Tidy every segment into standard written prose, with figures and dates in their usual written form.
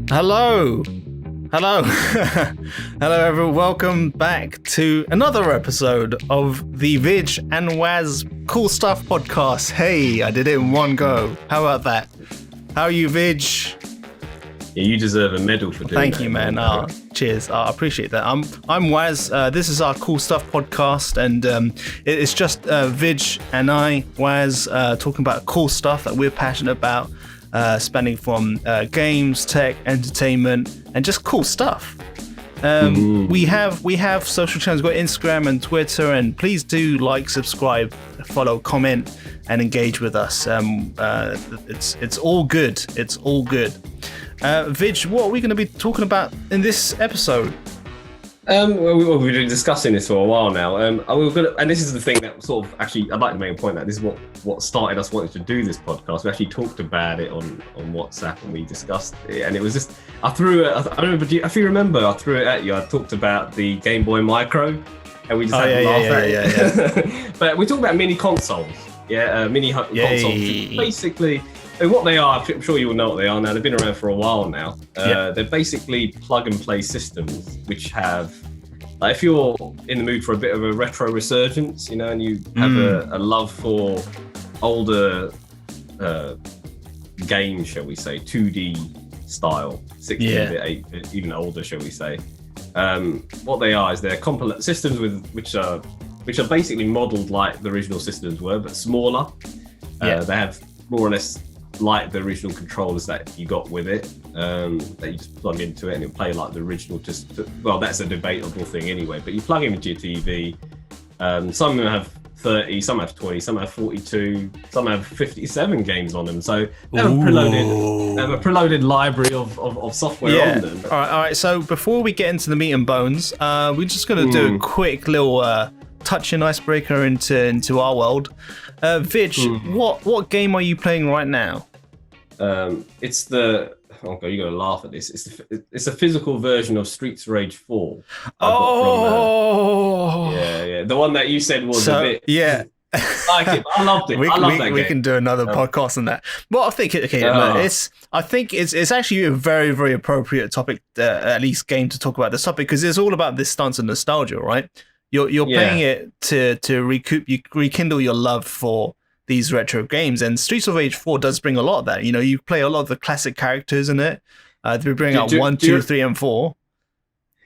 Hello. Hello everyone, welcome back to another episode of the Vij and Waz Cool Stuff podcast. Hey, I did it in one go. How about that? How are you, Vij? Yeah, you deserve a medal for doing that. Thank you, man. Cheers. I appreciate that. I'm Waz. This is our Cool Stuff podcast, and it's just Vij and I, Waz, talking about cool stuff that we're passionate about. Spanning from games, tech, entertainment, and just cool stuff. We have social channels. We've got Instagram and Twitter, and please do like, subscribe, follow, comment, and engage with us. It's all good. It's all good. Vij, what are we going to be talking about in this episode? Well, we've been discussing this for a while now. And this is the thing that sort of actually, I'd like to make a point that this is what started us wanting to do this podcast. We actually talked about it on WhatsApp and we discussed it. And it was just, I threw it, I don't know, if you remember, I threw it at you. I talked about the Game Boy Micro and we just had to laugh at it. But we talked about mini consoles. Mini consoles. Basically, and what they are, I'm sure you will know what they are now. They've been around for a while now. They're basically plug and play systems, which have, if you're in the mood for a bit of a retro resurgence, and you have a love for older games, shall we say, 2D style, 16-bit, 8-bit, even older, shall we say. What they are is they're systems which are basically modelled like the original systems were, but smaller. They have more or less like the original controllers that you got with it, that you just plug into it and it'll play like the original. Well, that's a debatable thing anyway, but you plug them into your TV. Some of them have 30, some have 20, some have 42, some have 57 games on them. So they have a preloaded library of software on them. All right. So before we get into the meat and bones, we're just going to do a quick little touching icebreaker into our world. Vij, what game are you playing right now? It's the you're gonna laugh at this. It's a physical version of Streets of Rage 4. The one that you said was a bit. Yeah. Like it, I loved it. I love that game. We can do another podcast on that. Well, I think it's actually a very, very appropriate topic, at least game to talk about this topic, because it's all about this stance of nostalgia, right? You're playing it to rekindle your love for these retro games, and Streets of Rage 4 does bring a lot of that. You play a lot of the classic characters in it. They bring out 1, 2, 3, and 4.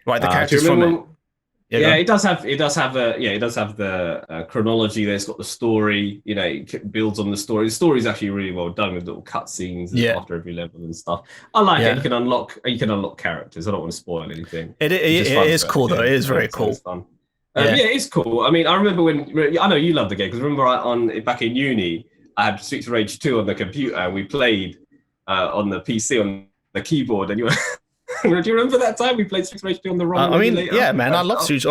Right, the characters from it. It does have the chronology there. It's got the story. It builds on the story. The story is actually really well done with little cutscenes after every level and stuff. I like it. You can unlock characters. I don't want to spoil anything. It is cool though. It is very cool. It's fun. It's cool. I mean, I remember I know you loved the game, because remember back in uni, I had Streets of Rage 2 on the computer and we played on the PC on the keyboard, and you were. Do you remember that time we played Streets of Rage 2 on the ROM? I love Streets.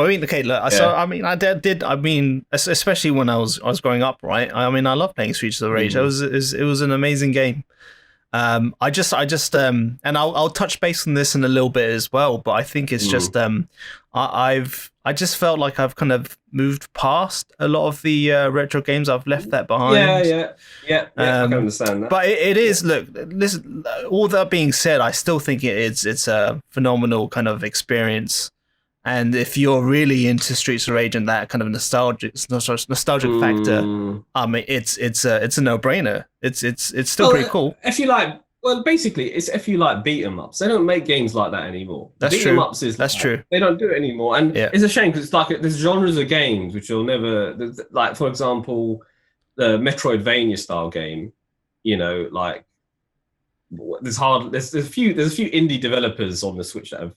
Especially when I was growing up, right? I love playing Streets of Rage. It was an amazing game. And I'll touch base on this in a little bit as well, but I think it's just I just felt like I've kind of moved past a lot of the retro games. I've left that behind. I can understand that. But it is, look, listen, all that being said, I still think it's a phenomenal kind of experience. And if you're really into Streets of Rage and that kind of nostalgic factor, it's a no-brainer. It's still pretty cool. If you like beat 'em ups, they don't make games like that anymore. That's beat true. 'em ups That's true. They don't do it anymore, and it's a shame, because it's like there's genres of games which will never, like for example, the Metroidvania style game. Like there's a few indie developers on the Switch that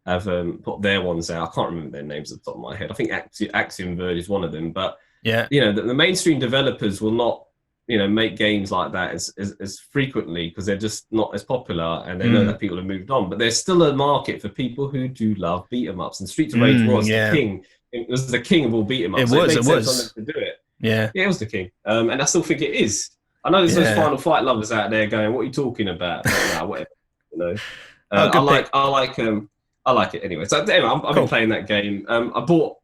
have put their ones out. I can't remember their names at the top of my head. I think Axiom Verge is one of them, but the mainstream developers will not make games like that as frequently, because they're just not as popular, and they know that people have moved on. But there's still a market for people who do love beat 'em ups, and Streets of Rage was the king. It was the king of all beat 'em ups. It made sense to do it. Yeah, it was the king, and I still think it is. I know there's those Final Fight lovers out there going, "What are you talking about?" But, nah, whatever. I like it anyway. So anyway, I've been playing that game. I bought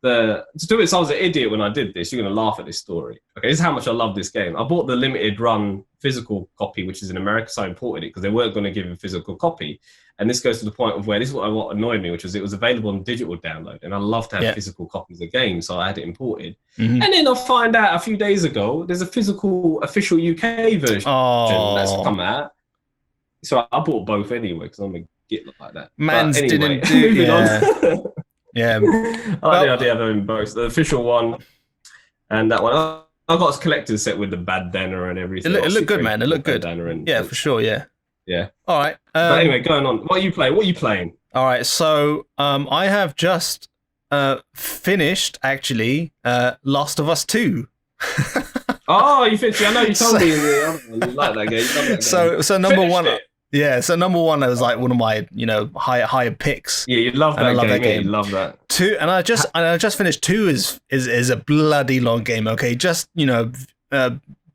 to do it, so I was an idiot when I did this. You're going to laugh at this story. Okay, this is how much I love this game. I bought the limited run physical copy, which is in America, so I imported it because they weren't going to give a physical copy. And this goes to the point of where this is what annoyed me, which was it was available on digital download, and I love to have physical copies of games, so I had it imported. And then I find out a few days ago there's a physical official UK version that's come out. So I bought both anyway because I'm a git like that. Mans anyway, didn't do. moving on. Yeah. I like the idea of having both, the official one and that one. I got a collector's set with the bandana and everything. It looked good, man. It looked good. Yeah, for sure. Yeah. All right. But anyway, going on. What are you playing? All right. So I have just finished actually Last of Us 2. Oh, you finished it. I know you told me in the other one you like that game. So number one. Yeah, so number one, that was like one of my, higher picks. Yeah, you love that game. You love that. 2, and I just finished 2 is a bloody long game. Okay, just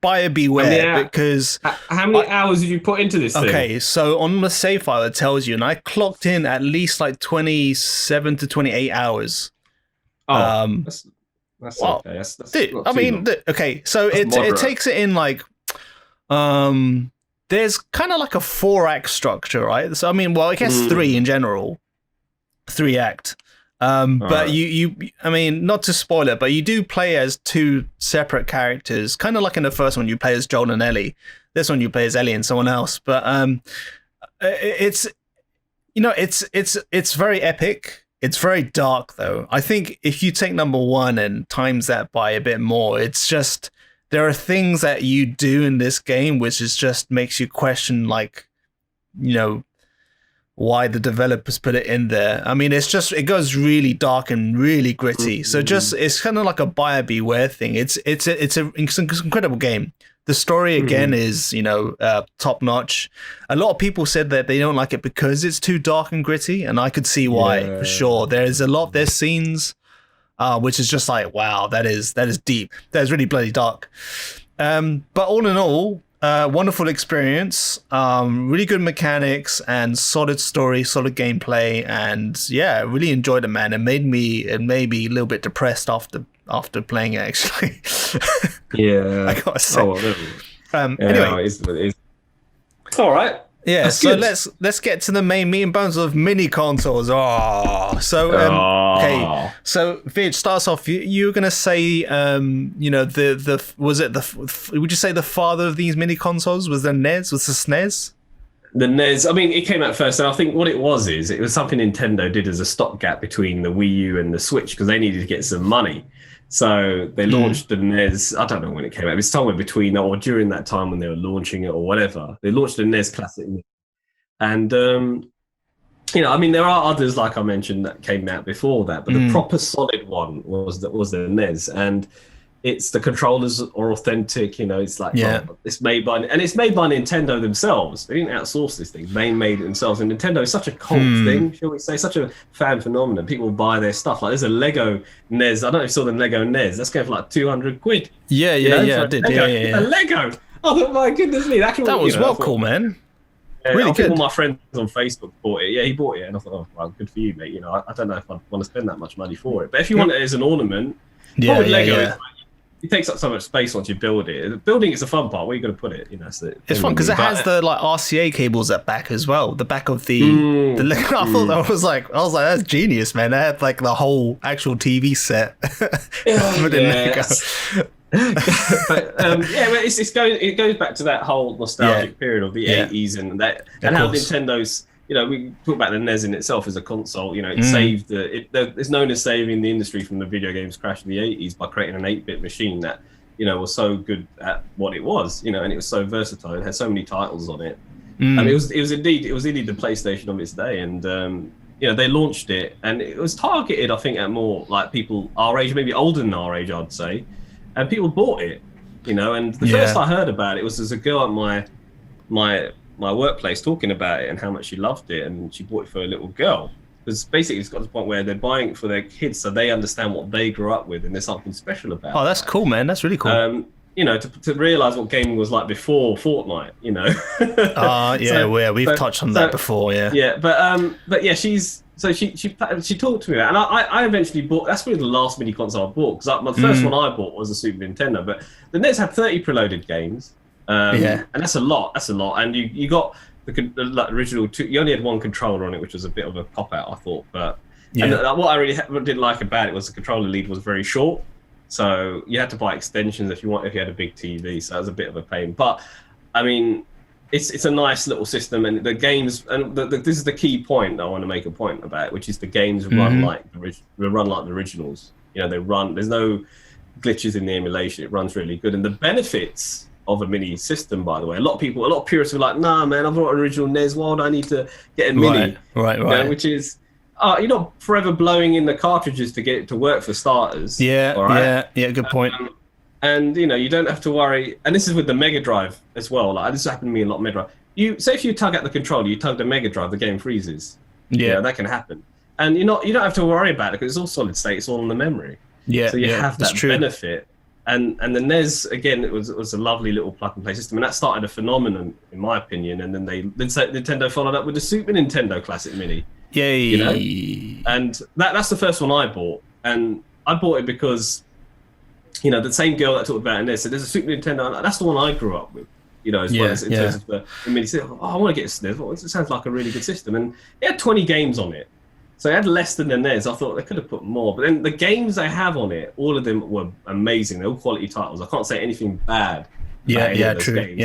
buyer beware because how many hours did you put into this thing? Okay, so on the save file it tells you, and I clocked in at least like 27 to 28 hours. Oh, that's okay. That's okay, so it takes it in like there's kind of like a 4-act structure, right? So I mean, well, I guess 3 in general, 3-act. But you, I mean, not to spoil it, but you do play as 2 separate characters, kind of like in the first one you play as Joel and Ellie. This one you play as Ellie and someone else. But it's very epic. It's very dark though. I think if you take number 1 and times that by a bit more, it's just. There are things that you do in this game which is just makes you question, like, why the developers put it in there. I mean, it goes really dark and really gritty. So it's kind of like a buyer beware thing. It's an incredible game. The story again is top notch. A lot of people said that they don't like it because it's too dark and gritty, and I could see why for sure. There's scenes. Which is just like, wow, that is deep. That is really bloody dark. But all in all, wonderful experience, really good mechanics and solid story, solid gameplay, and yeah, really enjoyed it, man. It made me a little bit depressed after playing it, actually. Yeah, I gotta say. Anyway, it's all right. Yeah, that's so good. let's get to the main meat and bones of mini consoles. Okay. So Vij, starts off. You were gonna say, would you say the father of these mini consoles was the NES? Was the SNES? The NES. I mean, it came out first, and I think what it was something Nintendo did as a stopgap between the Wii U and the Switch because they needed to get some money. So they launched the NES. I don't know when it came out. It was somewhere between or during that time when they were launching it or whatever. They launched the NES Classic Mini. And, I mean, there are others, like I mentioned, that came out before that. But the proper solid one was the NES. And the controllers are authentic. It's like, it's made by Nintendo themselves. They didn't outsource this thing. They made it themselves. And Nintendo is such a cult thing, shall we say, such a fan phenomenon. People buy their stuff. Like there's a Lego NES. I don't know if you saw the Lego NES. That's going for like 200 quid. Yeah, I did. A Lego. Oh my goodness me! That was cool, man. Really good. All my friends on Facebook bought it. Yeah, he bought it, and I thought, oh, well, good for you, mate. I don't know if I'd want to spend that much money for it, but if you want it as an ornament, Lego. It takes up so much space once you build it. Building is the fun part. Where are you going to put it? It's fun because it has the like RCA cables at back as well. The back of the I thought I was like that's genius, man. They had like the whole actual TV set. It goes back to that whole nostalgic period of the 80s and that, and how Nintendo's. We talk about the NES in itself as a console. It saved it's known as saving the industry from the video games crash in the 80s by creating an 8-bit machine that, was so good at what it was, and it was so versatile. It had so many titles on it. It was indeed the PlayStation of its day. And, they launched it and it was targeted, I think, at more like people our age, maybe older than our age, I'd say. And people bought it, and the first I heard about it was there's a girl at my workplace talking about it and how much she loved it, and she bought it for a little girl. Because basically it's got to the point where they're buying it for their kids so they understand what they grew up with and there's something special about it. Oh, that's cool, man. That's really cool. To realise what gaming was like before Fortnite, we've touched on that before, yeah. Yeah, but yeah, she's So she talked to me about it, and I eventually bought. That's probably the last mini console I bought, because the first one I bought was a Super Nintendo. But the NES had 30 preloaded games, and that's a lot. That's a lot, and you got the original two. You only had one controller on it, which was a bit of a cop out, I thought. But and what I really didn't like about it was the controller lead was very short, so you had to buy extensions if you had a big TV. So that was a bit of a pain. But I mean, it's a nice little system, and the games, and this is the key point that I want to make a point about, which is the games run like the originals. You know, they run. There's no glitches in the emulation. It runs really good, and the benefits of a mini system, by the way, a lot of purists are like, nah, man, I've got an original NES. Why do I need to get a mini? Right. You know, which is, you're not forever blowing in the cartridges to get it to work for starters. Yeah. Good point. And you know, you don't have to worry. And this is with the Mega Drive as well. Like, this happened to me a lot. Mega Drive. If you tug at the controller, you tug the Mega Drive, the game freezes. Yeah, that can happen. And you don't have to worry about it because it's all solid state. It's all in the memory. Yeah. So you have that benefit. And the NES, again, it was a lovely little plug and play system, and that started a phenomenon, in my opinion. And then Nintendo followed up with the Super Nintendo Classic Mini. Yay! You know? And that's the first one I bought, and I bought it because, you know, the same girl that I talked about in this said, "There's a Super Nintendo." That's the one I grew up with. You know, as well as in terms of the mini system. I want to get a SNES. It sounds like a really good system, and it had 20 games on it. So it had less than the NES. I thought they could have put more. But then the games they have on it, all of them were amazing. They're all quality titles. I can't say anything bad about any of those games.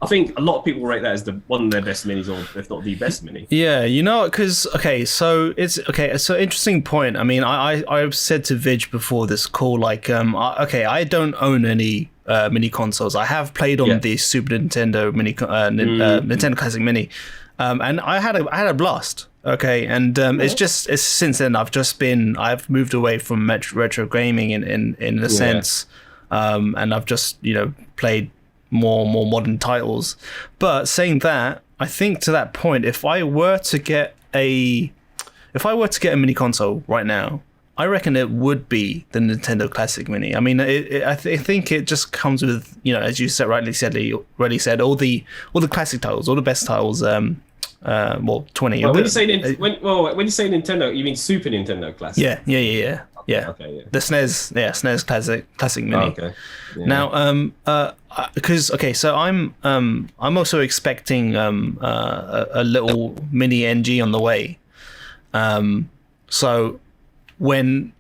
I think a lot of people rate that as one of their best minis, or if not the best mini. Yeah, you know, because, so interesting point. I mean, I've said to Vij before this call, like, I don't own any mini consoles. I have played on the Super Nintendo Nintendo Classic Mini, and I had a blast. Okay, and it's since then I've moved away from retro gaming in a sense, and I've just, you know, played more modern titles. But saying that, I think to that point, if I were to get a mini console right now, I reckon it would be the Nintendo Classic Mini. I mean, I think it just comes with, you know, as you rightly said, all the classic titles, all the best titles. 20. Well, when you say Nintendo, you mean Super Nintendo Classic? Yeah. Okay, yeah. The SNES Classic Mini. Oh, okay. Yeah. Now, because so I'm also expecting a little mini NG on the way. So when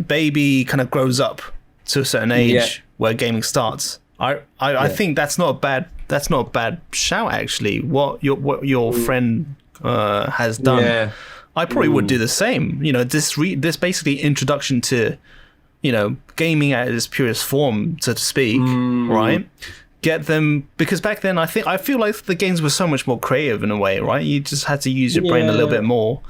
baby kind of grows up to a certain age where gaming starts, I think that's not a bad shout, actually. What your friend has done. Yeah. I probably would do the same. You know, this basically introduction to, you know, gaming at its purest form, so to speak, right? Get them, because back then I feel like the games were so much more creative in a way, right? You just had to use your brain a little bit more.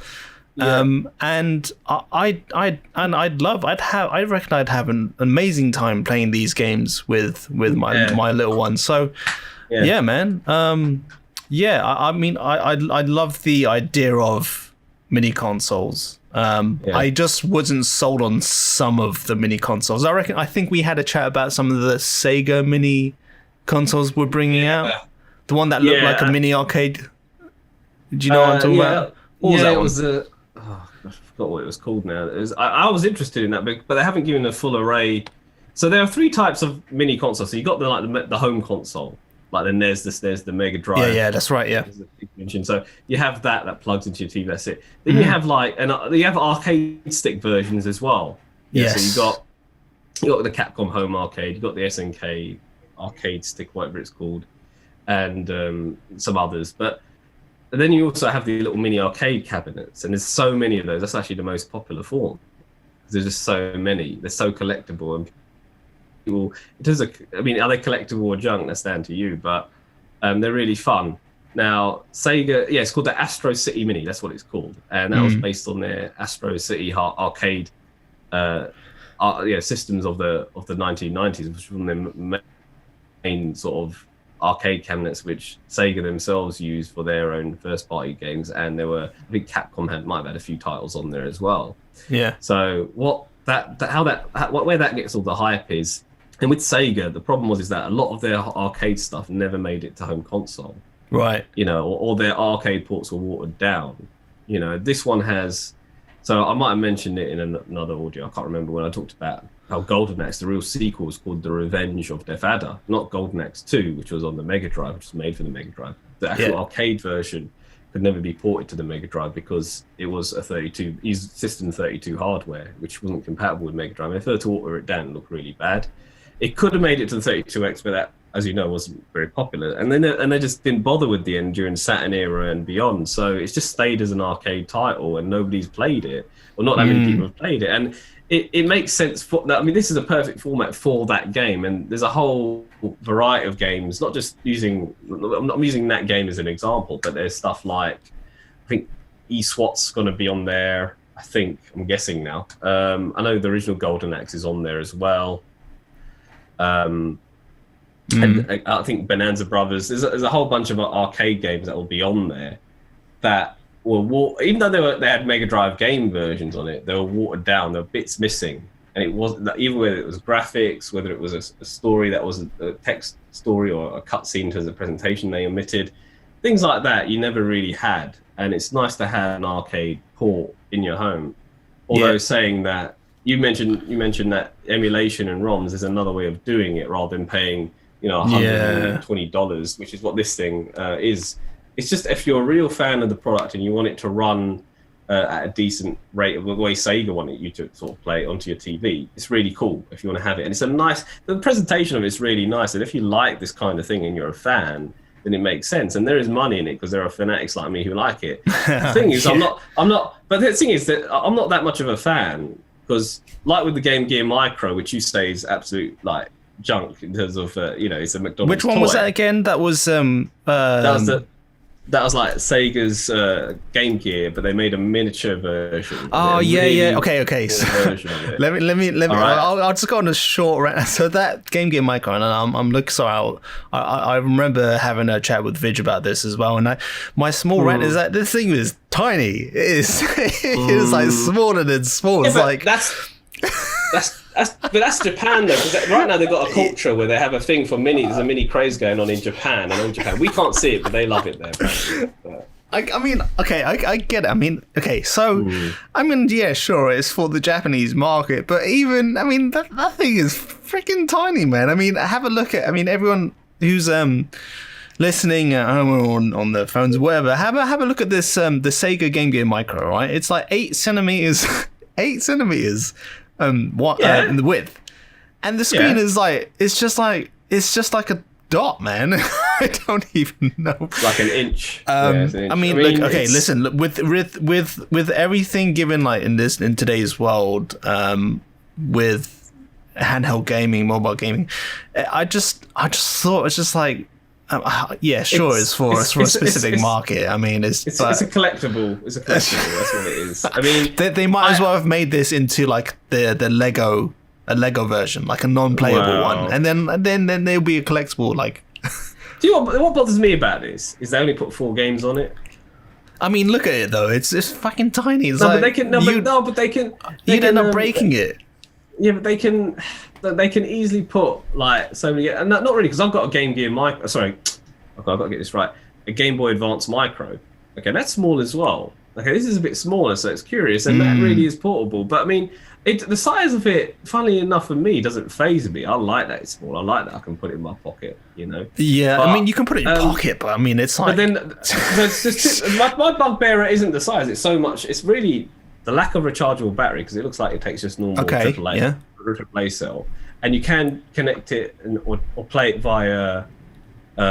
Yeah. And I reckon I'd have an amazing time playing these games with my little one. So yeah, man. I mean, I love the idea of mini consoles. I just wasn't sold on some of the mini consoles. I think we had a chat about some of the SEGA mini consoles we're bringing out. The one that looked like a mini arcade. Do you know what I'm talking about? What was that? It was I forgot what it was called now. I was interested in that, but they haven't given a full array. So there are three types of mini consoles. So you got the home console, like the NES, the SNES, the Mega Drive. Yeah, that's right. Yeah. So you have that plugs into your TV. That's it. Then you have you have arcade stick versions as well. Yes. So you got the Capcom Home Arcade. You got the SNK arcade stick, whatever it's called, and some others. But then you also have the little mini arcade cabinets, and there's so many of those. That's actually the most popular form. There's just so many. They're so collectible, and people. I mean, are they collectible or junk? That's down to you. But they're really fun. Now, Sega, it's called the Astro City Mini. That's what it's called, and that was based on their Astro City arcade systems of the 1990s, which was from their main sort of arcade cabinets, which Sega themselves used for their own first-party games, and I think Capcom might have had a few titles on there as well. Yeah. So where that gets all the hype is, and with Sega, the problem is that a lot of their arcade stuff never made it to home console. Right. You know, or their arcade ports were watered down. You know, this one has. So I might have mentioned it in another audio. I can't remember when I talked about how Golden Axe, the real sequel, was called The Revenge of Death Adder, not Golden Axe 2, which was on the Mega Drive, which was made for the Mega Drive. The actual arcade version could never be ported to the Mega Drive because it was a 32 System 32 hardware, which wasn't compatible with Mega Drive. If they were to alter it down, it looked really bad. It could have made it to the 32X, but that, as you know, wasn't very popular. And then they just didn't bother with the end during Saturn era and beyond. So it's just stayed as an arcade title, and nobody's played it, or not that many people have played it. And it makes sense for that. I mean, this is a perfect format for that game, and there's a whole variety of games. Not just using, I'm using that game as an example, but there's stuff like, I think eSWAT's going to be on there. I'm guessing now. I know the original Golden Axe is on there as well. And I think Bonanza Brothers. There's a whole bunch of arcade games that will be on there that were even though they had Mega Drive game versions on it, they were watered down. There were bits missing, and it wasn't that, even whether it was graphics, whether it was a story that was a text story or a cutscene to the presentation they omitted, things like that you never really had. And it's nice to have an arcade port in your home. Although saying that, you mentioned that emulation and ROMs is another way of doing it rather than paying $120, which is what this thing is. It's just if you're a real fan of the product and you want it to run at a decent rate of the way Sega wanted you to sort of play it onto your TV, it's really cool if you want to have it. And it's the presentation of it's really nice. And if you like this kind of thing and you're a fan, then it makes sense. And there is money in it because there are fanatics like me who like it. The thing is, but the thing is that I'm not that much of a fan because, like with the Game Gear Micro, which you say is absolute like junk in terms of it's a McDonald's. Which one was that again? That was that was like Sega's Game Gear, but they made a miniature version. Oh okay. So let me. Right. I'll just go on a short rant. So that Game Gear Micro, and I'm looking. So I remember having a chat with Vij about this as well. And my small rant is that this thing is tiny. It is like smaller than small. It's like but that's Japan though, because right now they've got a culture where they have a thing for mini. There's a mini craze going on in Japan, we can't see it, but they love it there. I mean, okay, I get it. I mean, okay, so I mean, yeah, sure, it's for the Japanese market, but even, I mean, that thing is freaking tiny, man. I mean, have a look at. I mean, everyone who's listening on their phones, or whatever, have a look at this the Sega Game Gear Micro, right? It's like 8 centimeters, 8 centimeters. In the width, and the screen is like it's just like a dot, man. I don't even know. Like an inch. I mean, look, okay, listen. Look, with everything given like in today's world, with handheld gaming, mobile gaming, I just thought it's just like. It's for a specific market. I mean, it's a collectible. It's a collectible. That's what it is. I mean, they might as well have made this into like the Lego version, like a non-playable one, and then there'll be a collectible. Like, do you know what bothers me about this is they only put 4 games on it. I mean, look at it though. It's fucking tiny. It's but they can. You'd end up breaking it. Yeah, but they can easily put like so many, and not really because I've got a Game Gear Micro. Sorry, I've got to get this right. A Game Boy Advance Micro. Okay, that's small as well. Okay, this is a bit smaller, so it's curious, and that really is portable. But I mean, the size of it, funnily enough, for me, doesn't faze me. I like that it's small. I like that I can put it in my pocket. You know. Yeah, but, I mean, you can put it in your pocket, but I mean, it's like. But then, my bugbearer isn't the size. It's so much. It's really. The lack of rechargeable battery, because it looks like it takes just normal AAA cell, and you can connect it or play it via a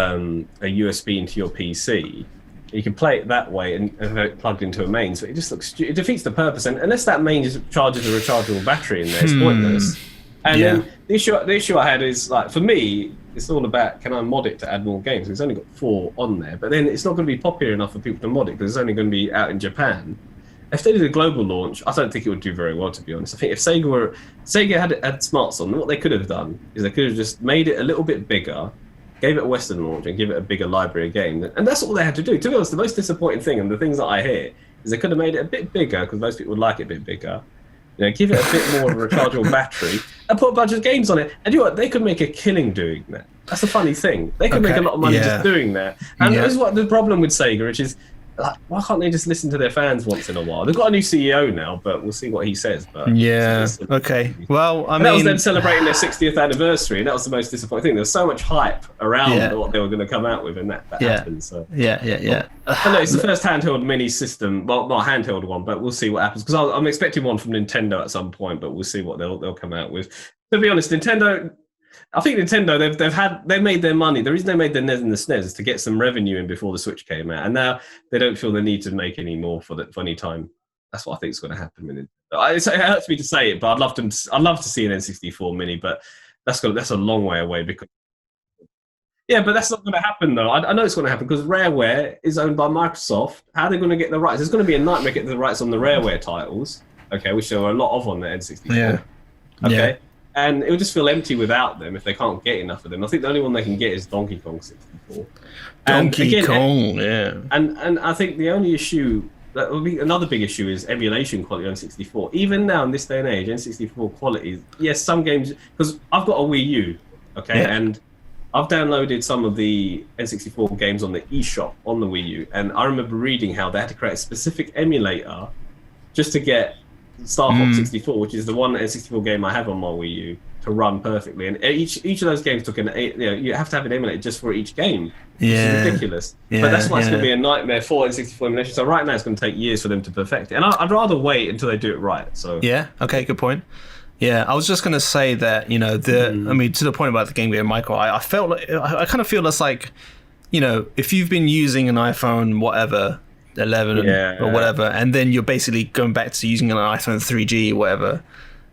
USB into your PC. You can play it that way and have it plugged into a main. So it just looks it defeats the purpose. And unless that main just charges a rechargeable battery in there, it's pointless. And then the issue I had is like for me, it's all about can I mod it to add more games? It's only got 4 on there, but then it's not going to be popular enough for people to mod it because it's only going to be out in Japan. If they did a global launch, I don't think it would do very well, to be honest. I think if Sega had smarts on, what they could have done is they could have just made it a little bit bigger, gave it a Western launch, and give it a bigger library of games. And that's all they had to do. To be honest, the most disappointing thing, and the things that I hear, is they could have made it a bit bigger, because most people would like it a bit bigger. You know, give it a bit more of a rechargeable battery, and put a bunch of games on it. And you know what? They could make a killing doing that. That's the funny thing. They could make a lot of money just doing that. And this is what the problem with Sega, which is like, why can't they just listen to their fans once in a while? They've got a new CEO now, but we'll see what he says. But yeah, okay. Well, I mean, that was them celebrating their 60th anniversary. That was the most disappointing thing. There was so much hype around what they were going to come out with, and that happened. So yeah. I know it's the first handheld mini system. Well, not a handheld one, but we'll see what happens. Because I'm expecting one from Nintendo at some point, but we'll see what they'll come out with. To be honest, Nintendo. I think Nintendo they made their money. The reason they made the NES and the SNES is to get some revenue in before the Switch came out, and now they don't feel the need to make any more for any time. That's what I think is going to happen with it. It hurts me to say it, but I'd love to see an N64 Mini, but that's a long way away because. Yeah, but that's not going to happen though. I know it's going to happen because Rareware is owned by Microsoft. How are they going to get the rights? It's going to be a nightmare getting the rights on the Rareware titles. Okay, which there are a lot of on the N64. Yeah. Okay. Yeah. And it would just feel empty without them if they can't get enough of them. I think the only one they can get is Donkey Kong 64. Donkey Kong, yeah. And I think the only issue, that will be another big issue, is emulation quality on 64. Even now in this day and age, N64 quality, yes, some games, because I've got a Wii U, okay, and I've downloaded some of the N64 games on the eShop on the Wii U, and I remember reading how they had to create a specific emulator just to get Star Fox 64, which is the one N64 game I have on my Wii U, to run perfectly. And each of those games took you have to have an emulator just for each game. Which is ridiculous. But that's why it's going to be a nightmare for N64 emulation. So right now it's going to take years for them to perfect it. And I'd rather wait until they do it right. So yeah, okay, good point. Yeah, I was just going to say that, I mean, to the point about the Game Gear Micro, I felt like, I kind of feel it's like, if you've been using an iPhone, whatever, 11 or whatever, and then you're basically going back to using an iPhone 3G or whatever.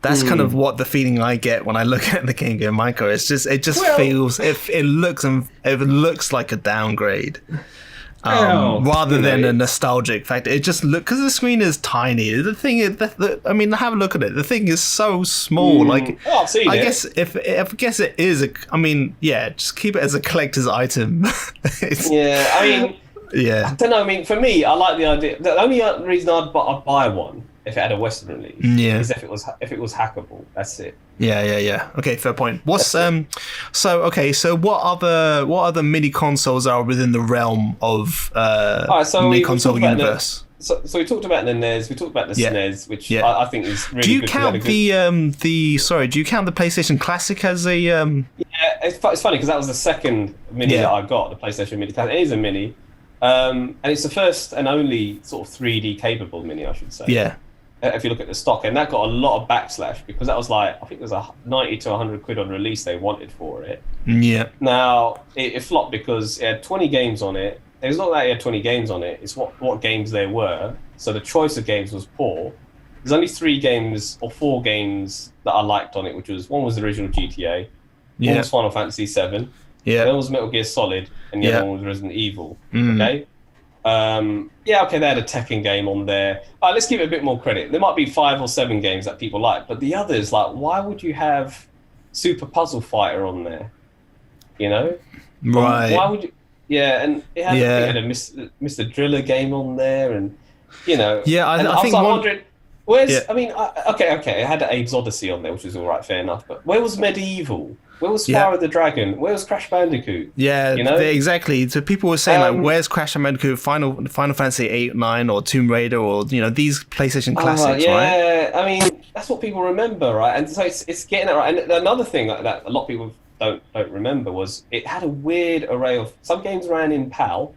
That's kind of what the feeling I get when I look at the Game Gear Micro. It just feels it looks like a downgrade, rather than a nostalgic factor. It just because the screen is tiny. The thing is, I mean, have a look at it. The thing is so small. Like, I've seen it. guess if it is. Just keep it as a collector's item. I mean. Yeah, I don't know. I mean, for me, I like the idea. The only reason I'd buy one if it had a Western release is if it was hackable. That's it. Yeah. Okay, fair point. What's so what other mini consoles are within the realm of mini console universe? So we talked about the NES. We talked about the SNES, which I think is really good. Do you count do you count the PlayStation Classic as a? Yeah, it's funny because that was the second mini that I got. The PlayStation Mini Classic. It is a mini. And it's the first and only sort of 3D capable mini, I should say. Yeah. If you look at the stock, and that got a lot of backslash because that was I think it was 90 to 100 quid on release they wanted for it. Yeah. Now it flopped because it had 20 games on it. It's not that it had 20 games on it; it's what games there were. So the choice of games was poor. There's only 3 games or 4 games that I liked on it, which was one was the original GTA, one was Final Fantasy 7. Yeah. One was Metal Gear Solid, and the other one was Resident Evil. Okay. They had a Tekken game on there. Let's give it a bit more credit. There might be 5 or 7 games that people like, but the others, like, why would you have Super Puzzle Fighter on there? Right. Why would you? Yeah, and it had a Mr. Driller game on there, and Yeah, I think wondering. Where's? I mean, okay. It had Abe's Odyssey on there, which was all right, fair enough. But where was Medieval? Where was Spyro the Dragon? Where was Crash Bandicoot? Yeah, exactly. So people were saying where's Crash Bandicoot, Final Fantasy 8, 9, or Tomb Raider, or these PlayStation classics, right? Yeah, I mean that's what people remember, right? And so it's getting that right. And another thing that a lot of people don't remember was it had a weird array of some games ran in PAL,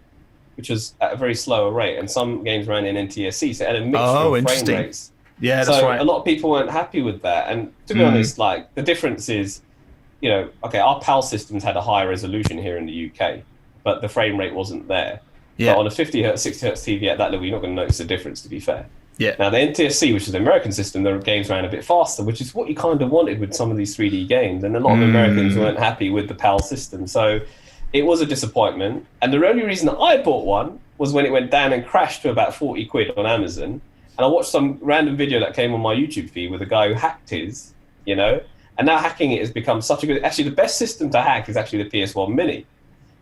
which was at a very slow rate, and some games ran in NTSC, so it had a mixture of frame rates. Yeah, that's right. A lot of people weren't happy with that, and to be honest, like the difference is. Our PAL systems had a higher resolution here in the UK, but the frame rate wasn't there. Yeah. But on a 50 Hz, 60 Hz TV at that level, you're not going to notice the difference, to be fair. Yeah. Now, the NTSC, which is the American system, the games ran a bit faster, which is what you kind of wanted with some of these 3D games. And a lot of Americans weren't happy with the PAL system. So it was a disappointment. And the only reason that I bought one was when it went down and crashed to about 40 quid on Amazon. And I watched some random video that came on my YouTube feed with a guy who hacked his, And now hacking it has become such a good... Actually, the best system to hack is actually the PS1 Mini.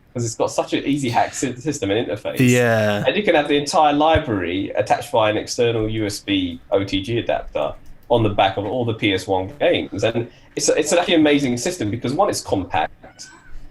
Because it's got such an easy hack system and interface. Yeah. And you can have the entire library attached via an external USB OTG adapter on the back of all the PS1 games. And it's actually an amazing system because, one, it's compact.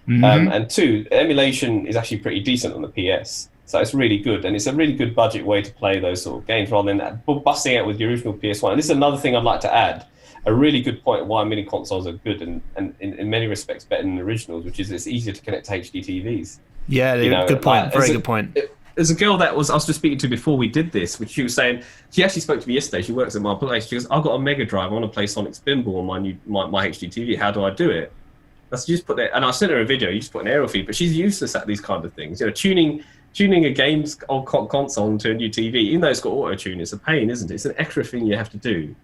And 2, the emulation is actually pretty decent on the PS. So it's really good, and it's a really good budget way to play those sort of games rather than busting out with your original PS1. And this is another thing I'd like to add, a really good point why mini consoles are good and in many respects better than the originals, which is it's easier to connect to HD TVs. Yeah, good point. Very good point. There's a girl that I was just speaking to before we did this, which she was saying, she actually spoke to me yesterday. She works at my place. She goes, I've got a Mega Drive. I want to play Sonic Spinball on my HD TV. How do I do it? That's just put there, and I sent her a video. You just put an aerial feed, but she's useless at these kind of things. Tuning a game's on console into a new TV, even though it's got auto tune, it's a pain, isn't it? It's an extra thing you have to do,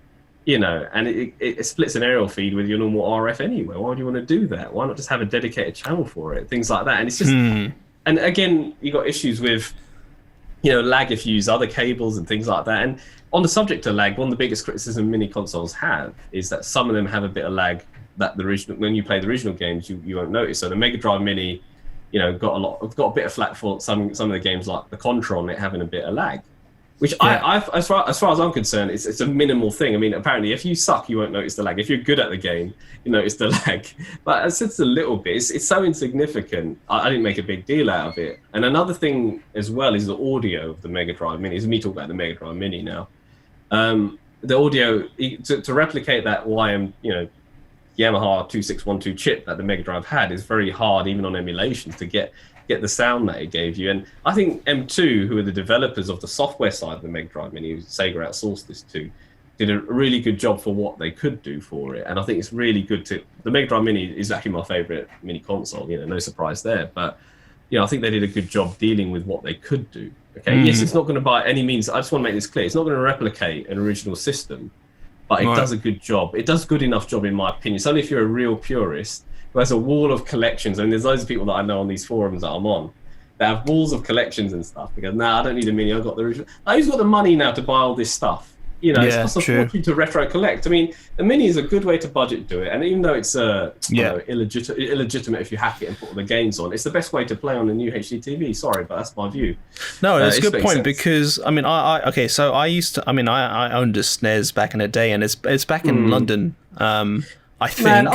and it splits an aerial feed with your normal RF anyway. Why do you want to do that? Why not just have a dedicated channel for it? Things like that. And it's just, and again, you got issues with, lag if you use other cables and things like that. And on the subject of lag, one of the biggest criticism mini consoles have is that some of them have a bit of lag that when you play the original games, you won't notice. So the Mega Drive Mini, got a bit of flack for some of the games like the Contra on it having a bit of lag, which as far as I'm concerned, it's a minimal thing. I mean, apparently if you suck, you won't notice the lag. If you're good at the game, you notice the lag. But it's a little bit. It's so insignificant. I didn't make a big deal out of it. And another thing as well is the audio of the Mega Drive Mini. It's me talking about the Mega Drive Mini now. The audio to replicate that Yamaha 2612 chip that the Mega Drive had is very hard, even on emulations, to get the sound that it gave you. And I think M2, who are the developers of the software side of the Mega Drive Mini, Sega outsourced this to, did a really good job for what they could do for it. And I think it's really good the Mega Drive Mini is actually my favorite mini console, no surprise there. But, I think they did a good job dealing with what they could do. Okay, yes, it's not going to by any means, I just want to make this clear, it's not going to replicate an original system, but it does a good job. It does good enough job, in my opinion. So only if you're a real purist who has a wall of collections, and there's loads of people that I know on these forums that I'm on that have walls of collections and stuff. Because I don't need a mini. I've got the original. Who's got the money now to buy all this stuff? It's cost a fortune to retro collect. I mean, the mini is a good way to budget do it, and even though it's illegitimate if you hack it and put all the games on, it's the best way to play on a new HD TV. Sorry, but that's my view. No, that's a good point because I mean, I owned a SNES back in the day, and it's back in London. I think.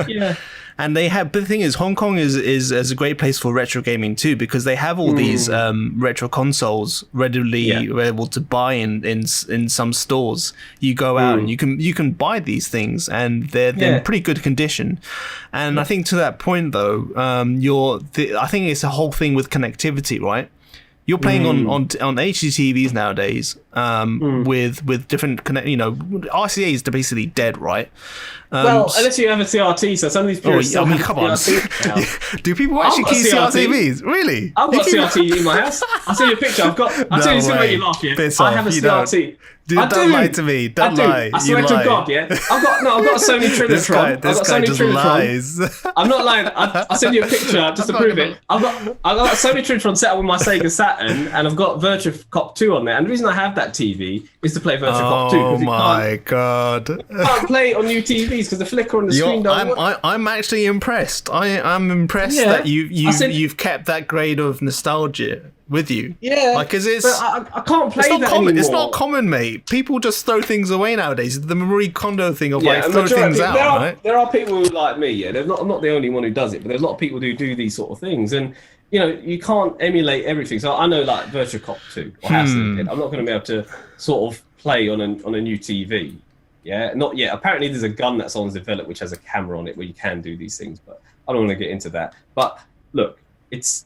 Yeah. And but the thing is, Hong Kong is a great place for retro gaming too, because they have all these retro consoles readily available to buy in some stores. You go out and you can buy these things, and they're in pretty good condition. And I think to that point though, I think it's a whole thing with connectivity, right? You're playing on HD TVs nowadays with different RCA is basically dead, right? Unless you have a CRT, so some of these people come on. Do people actually keep CRTVs? Really? I've got CRT in my house. I'll send you a picture. I'll tell you something make you laugh here. I have a CRT. Don't lie to me. Don't lie. I swear to God, I've got a Sony Trinitron. This guy just lies. I'm not lying. I'll send you a picture just to prove it. I've got a Sony Trinitron set up with my Sega Saturn, and I've got Virtua Cop 2 on there. And the reason I have that TV is to play Virtua Cop 2. Oh my God. You can't play it on new TVs because the flicker on the screen don't work. I'm actually impressed. I'm impressed that you've kept that grade of nostalgia with you. Yeah. Because I can't play that anymore. It's not common, mate. People just throw things away nowadays. The Marie Kondo thing of throw things out, right? There are people who like me, I'm not the only one who does it, but there's a lot of people who do these sort of things. And you can't emulate everything. So I know like Virtua Cop 2 or House of the Dead. I'm not going to be able to sort of play on a new TV. Yeah, not yet. Apparently there's a gun that someone's developed which has a camera on it where you can do these things, but I don't want to get into that. But look,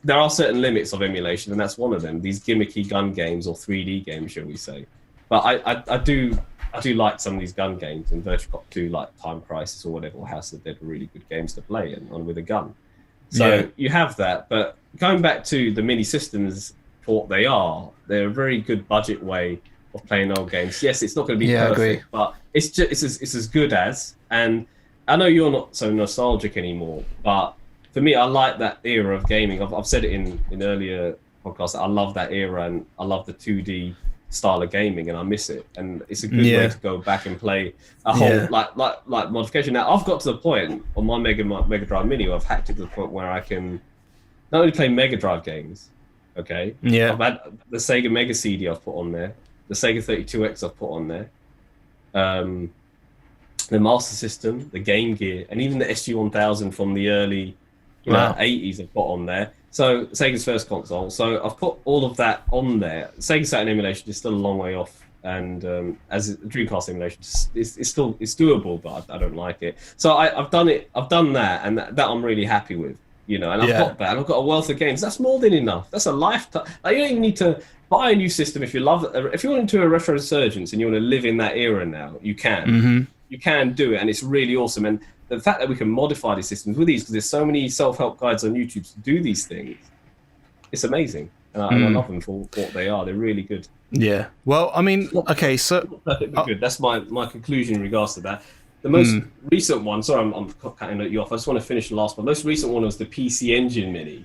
there are certain limits of emulation, and that's one of them. These gimmicky gun games or 3D games, shall we say? But I do like some of these gun games, and Virtua Cop 2, like Time Crisis or whatever, or House of the Dead, are really good games to play and with a gun. So you have that. But going back to the mini systems for what they are, they're a very good budget way of playing old games. Yes, it's not going to be perfect, but it's as good as. And I know you're not so nostalgic anymore, but for me, I like that era of gaming. I've said it in earlier podcasts that I love that era, and I love the 2D style of gaming, and I miss it. And it's a good way to go back and play a whole like modification. Now I've got to the point on my Mega Drive Mini where I've hacked it to the point where I can not only play Mega Drive games. Okay. Yeah. I've had the Sega Mega CD I've put on there, the Sega 32X I've put on there, the Master System, the Game Gear, and even the SG-1000 from the early Wow. 80s I've got on there. So Sega's first console. So I've put all of that on there. Sega Saturn emulation is still a long way off, and as a Dreamcast emulation, it's doable, but I don't like it. So I've done it. I've done that, and that I'm really happy with. And I've got that, and I've got a wealth of games. That's more than enough. That's a lifetime. Like, you don't even need to buy a new system if you love it. If you're into a retro resurgence and you want to live in that era now, you can. Mm-hmm. You can do it, and it's really awesome. And the fact that we can modify these systems with these, because there's so many self-help guides on YouTube to do these things, it's amazing. And I love them for what they are. They're really good. Yeah. Well, I mean, okay, so perfectly good. That's my conclusion in regards to that. The most recent one. Sorry, I'm cutting you off. I just want to finish the last one. The most recent one was the PC Engine Mini,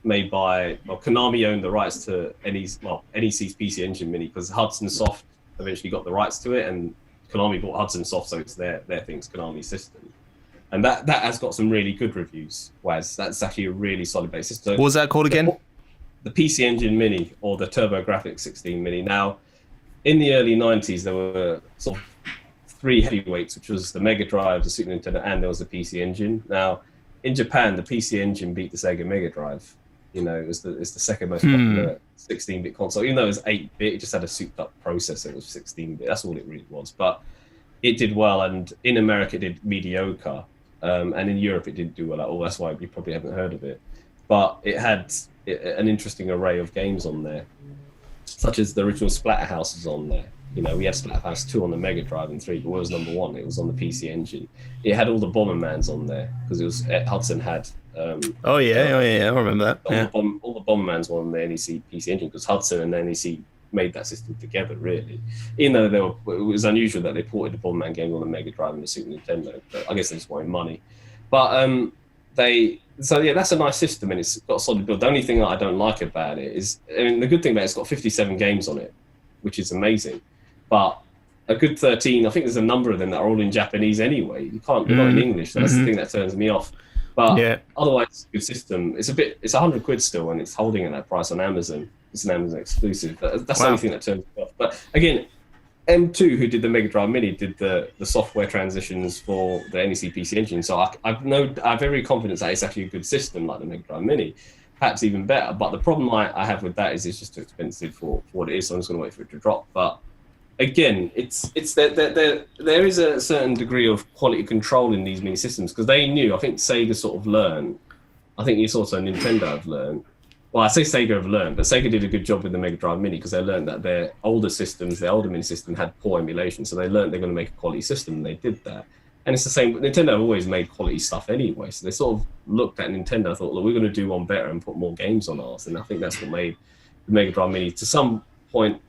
made by Konami owned the rights to NEC's PC Engine Mini, because Hudson Soft eventually got the rights to it, and Konami bought Hudson Soft, so it's their thing's Konami system. And that has got some really good reviews, Waz. That's actually a really solid base system. What was that called again? The PC Engine Mini, or the TurboGrafx 16 Mini. Now, in the early 90s, there were sort of three heavyweights, which was the Mega Drive, the Super Nintendo, and there was the PC Engine. Now, in Japan, the PC Engine beat the Sega Mega Drive. It's the second most popular 16-bit console. Even though it was 8-bit, it just had a souped-up processor. It was 16-bit. That's all it really was. But it did well, and in America, it did mediocre. And in Europe, it didn't do well at all. That's why you probably haven't heard of it. But it had an interesting array of games on there, such as the original Splatterhouse was on there. We had Splatterhouse 2 on the Mega Drive and 3, but it was number 1. It was on the PC Engine. It had all the Bombermans on there, because Hudson had... I remember that. All the Bombermans were on the NEC PC Engine, because Hudson and NEC made that system together, really. Even though it was unusual that they ported the Bomberman game on the Mega Drive and the Super Nintendo. But I guess they just wanted money. But that's a nice system, and it's got a solid build. The only thing that I don't like about it is, the good thing about it's got 57 games on it, which is amazing. But a good 13, I think there's a number of them that are all in Japanese anyway. They're not in English, so that's the thing that turns me off. But otherwise, it's a good system. It's £100 still, and it's holding at that price on Amazon. It's an Amazon exclusive. That's the only thing that turns me off. But again, M2, who did the Mega Drive Mini, did the software transitions for the NEC PC Engine. So I have every confidence that it's actually a good system, like the Mega Drive Mini, perhaps even better. But the problem I have with that is it's just too expensive for what it is. So I'm just going to wait for it to drop. But again, there is a certain degree of quality control in these mini systems, because they knew. I think Sega sort of learned. I think it's also Nintendo have learned. Well, I say Sega have learned, but Sega did a good job with the Mega Drive Mini, because they learned that their older mini system had poor emulation. So they learned they're going to make a quality system, and they did that. And it's the same. Nintendo have always made quality stuff anyway. So they sort of looked at Nintendo and thought, well, we're going to do one better and put more games on ours. And I think that's what made the Mega Drive Mini, to some point,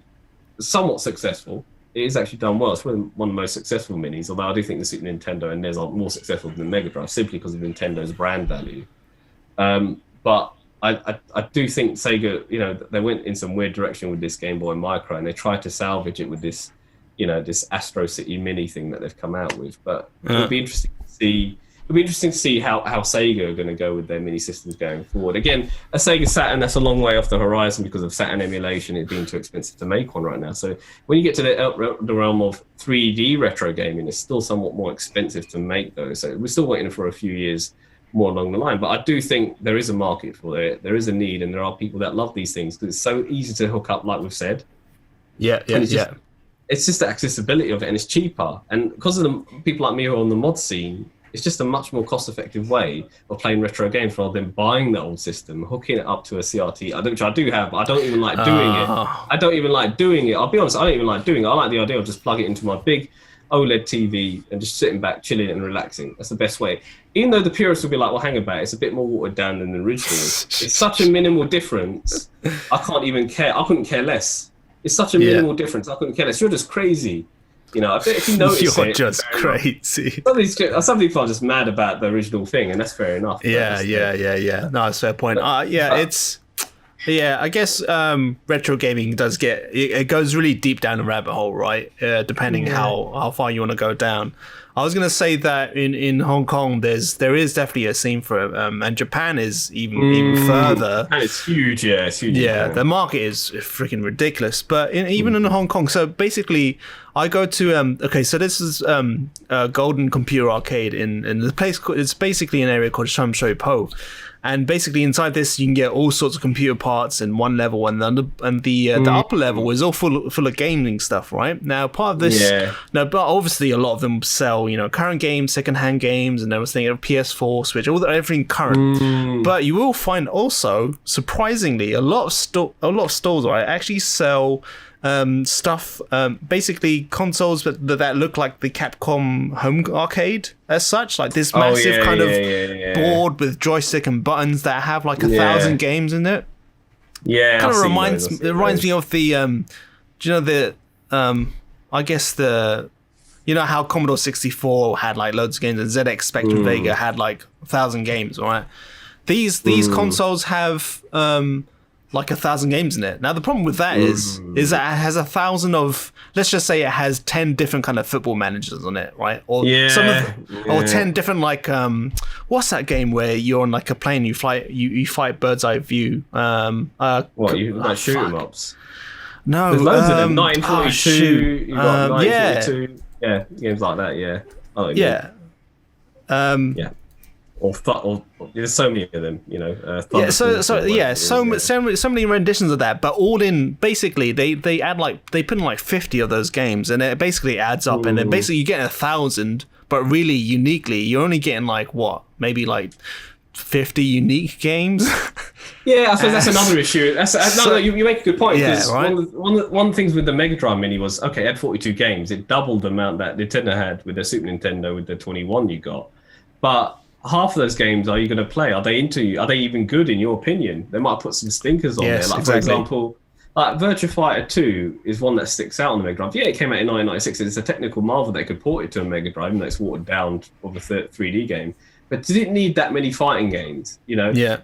somewhat successful. It is actually done well. It's probably one of the most successful minis, although I do think the Super Nintendo and NES are more successful than the Mega Drive, simply because of Nintendo's brand value. But I do think Sega, they went in some weird direction with this Game Boy Micro, and they tried to salvage it with this, this Astro City Mini thing that they've come out with. But it'll be interesting to see. It'll be interesting to see how Sega are going to go with their mini systems going forward. Again, a Sega Saturn, that's a long way off the horizon because of Saturn emulation. It being too expensive to make one right now. So when you get to the realm of 3D retro gaming, it's still somewhat more expensive to make those. So we're still waiting for a few years more along the line. But I do think there is a market for it. There is a need, and there are people that love these things because it's so easy to hook up, like we've said. It's just the accessibility of it, and it's cheaper. And because of the people like me who are on the mod scene, it's just a much more cost-effective way of playing retro games rather than buying the old system, hooking it up to a CRT, which I do have, but I don't even like doing it. I don't even like doing it. I'll be honest, I don't even like doing it. I like the idea of just plug it into my big OLED TV and just sitting back, chilling and relaxing. That's the best way. Even though the purists will be like, well, hang about it, it's a bit more watered down than the original. It's such a minimal difference, I can't even care. I couldn't care less. It's such a minimal difference, I couldn't care less. You're just crazy. If you notice You're just crazy. Some people are just mad about the original thing, and that's fair enough. Yeah. No, that's a fair point. I guess retro gaming does it goes really deep down the rabbit hole, right? Depending how far you want to go down. I was gonna say that in Hong Kong there is definitely a scene for it, and Japan is even further. And it's huge, it's huge. Yeah, the market is freaking ridiculous. But even in Hong Kong, so basically, I go to so this is Golden Computer Arcade in the place. It's basically an area called Sham Shui Po, And basically inside this, you can get all sorts of computer parts in one level, and the upper level is all full of gaming stuff, right? Now, part of this, but obviously a lot of them sell, current games, secondhand games, and everything, PS4, Switch, everything current. But you will find also, surprisingly, a lot of stores, right, actually sell stuff, basically consoles that look like the Capcom Home Arcade as such, like this massive board with joystick and buttons that have like 1,000 games in it. Yeah, kind of reminds me of the I guess how Commodore 64 had like loads of games, and ZX Spectrum Vega had like 1,000 games, right? These consoles have like 1,000 games in it. Now the problem with that is that it has 1,000 of, let's just say it has 10 different kind of football managers on it, right? Or or 10 different like what's that game where you're on like a plane, you fight bird's eye view? Shoot 'em ups? No, there's loads of them. 1942. You got 1942. Yeah, games like that. Yeah. Oh yeah. Yeah. Or there's so many of them, so many renditions of that, but all in basically they put in like 50 of those games, and it basically adds up, and then basically you get 1,000, but really uniquely you're only getting like maybe like 50 unique games. Yeah, I suppose that's another issue. You make a good point, because one of the things with the Mega Drive Mini was, it had 42 games. It doubled the amount that Nintendo had with the Super Nintendo with the 21 you got, but half of those games are you going to play? Are they even good in your opinion? They might put some stinkers on there. Like, for example, like Virtua Fighter 2 is one that sticks out on the Mega Drive. Yeah, it came out in 1996, and it's a technical marvel they could port it to a Mega Drive, even though it's watered down of a 3D game. But did it need that many fighting games? Yeah.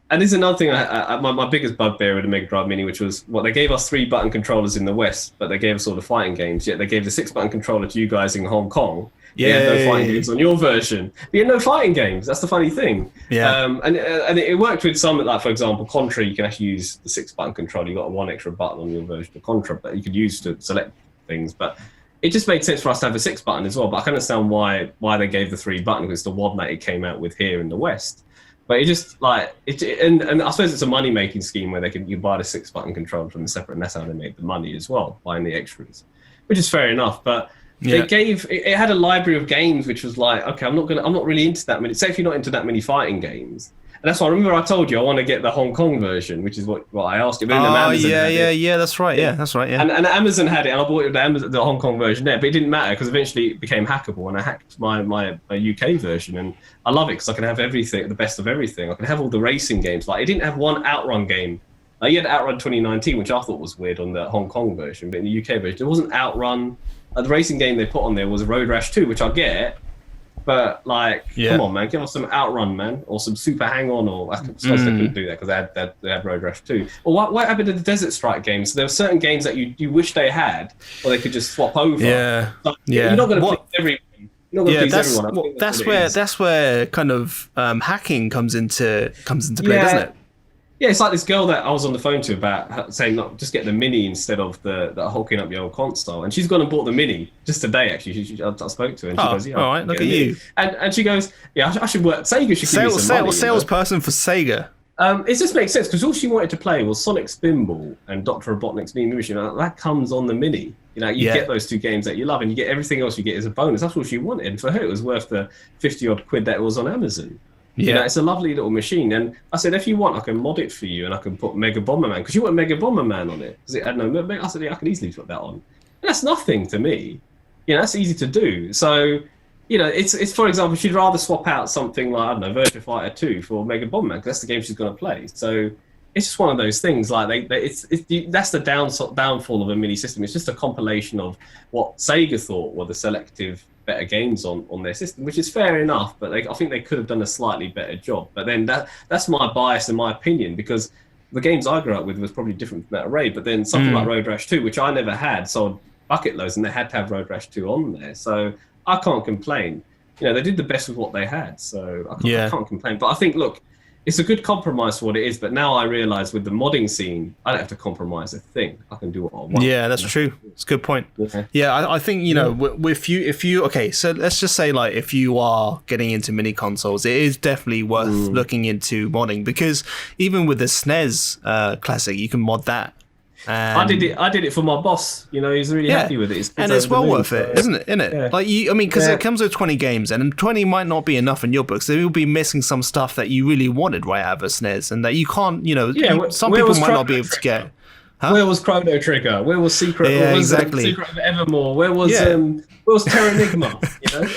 And this is another thing, my biggest bugbear with the Mega Drive Mini, which was, they gave us 3-button controllers in the West, but they gave us all the fighting games, yet they gave the 6-button controller to you guys in Hong Kong. You had no fighting games on your version. You had no fighting games. That's the funny thing. Yeah. And it worked with some, like for example, Contra. You can actually use the 6-button controller. You got one extra button on your version of Contra that you could use to select things. But it just made sense for us to have a 6-button as well. But I can understand why they gave the 3-button, because it's the one that it came out with here in the West. But it just and I suppose it's a money making scheme where you buy the 6-button controller from the separate, and that's how they made the money as well, buying the extras, which is fair enough. But it had a library of games which was like, okay, I'm not really into that many. Say if you're not into that many fighting games, and that's why I remember I told you I want to get the Hong Kong version, which is what I asked you. That's right. Yeah. And Amazon had it, and I bought the Hong Kong version there, but it didn't matter because eventually it became hackable, and I hacked my UK version, and I love it because I can have everything, the best of everything. I can have all the racing games. Like, it didn't have one Outrun game. You had Outrun 2019, which I thought was weird on the Hong Kong version, but in the UK version, it wasn't Outrun. The racing game they put on there was Road Rash 2, which I get, but come on, man, give us some Outrun, man, or some Super Hang On, or I suppose they couldn't do that because they had Road Rash 2. Or what happened to the Desert Strike games? So there were certain games that you wish they had, or they could just swap over. You're not going to please everyone. That's where kind of hacking comes into play, doesn't it? Yeah, it's like this girl that I was on the phone to about saying, "Look, just get the Mini instead of the hooking up your old console." And she's gone and bought the Mini just today. Actually, I spoke to her, and she goes, "Yeah, all right, look at you." And she goes, "Yeah, I should work. Sega should give me some money." Salesperson for Sega. It just makes sense because all she wanted to play was Sonic Spinball and Dr. Robotnik's Mean Machine. That comes on the Mini. You get those two games that you love, and you get everything else you get as a bonus. That's what she wanted. And for her, it was worth the 50-odd quid that it was on Amazon. It's a lovely little machine. And I said, if you want, I can mod it for you, and I can put Mega Bomberman, because you want Mega Bomberman on it. Because it had no. I said, I could easily put that on. And that's nothing to me. That's easy to do. So, it's for example, she'd rather swap out something like, I don't know, Virtua Fighter 2 for Mega Bomberman, because that's the game she's going to play. So it's just one of those things. Like that's the downfall of a mini system. It's just a compilation of what Sega thought were the selective better games on their system, which is fair enough, but I think they could have done a slightly better job. But then that's my bias and my opinion, because the games I grew up with was probably different from that array. But then something like Road Rash 2, which I never had, sold bucket loads, and they had to have Road Rash 2 on there. So I can't complain. They did the best with what they had, so I can't complain. But I think, look, it's a good compromise for what it is. But now I realise with the modding scene, I don't have to compromise a thing. I can do what I want. Yeah, that's true. It's a good point. Yeah, I think, if you okay, so let's just say like if you are getting into mini consoles, it is definitely worth looking into modding, because even with the SNES Classic, you can mod that. I did it for my boss. He's really happy with it. And it's well worth it, isn't it? Yeah. Like because it comes with 20 games, and 20 might not be enough in your books. They will be missing some stuff that you really wanted right out of a SNES, and that you can't. Some people might not be able to get. Huh? Where was Chrono Trigger? Where was Secret? Yeah, where was exactly. Secret of Evermore? Where was Terranigma?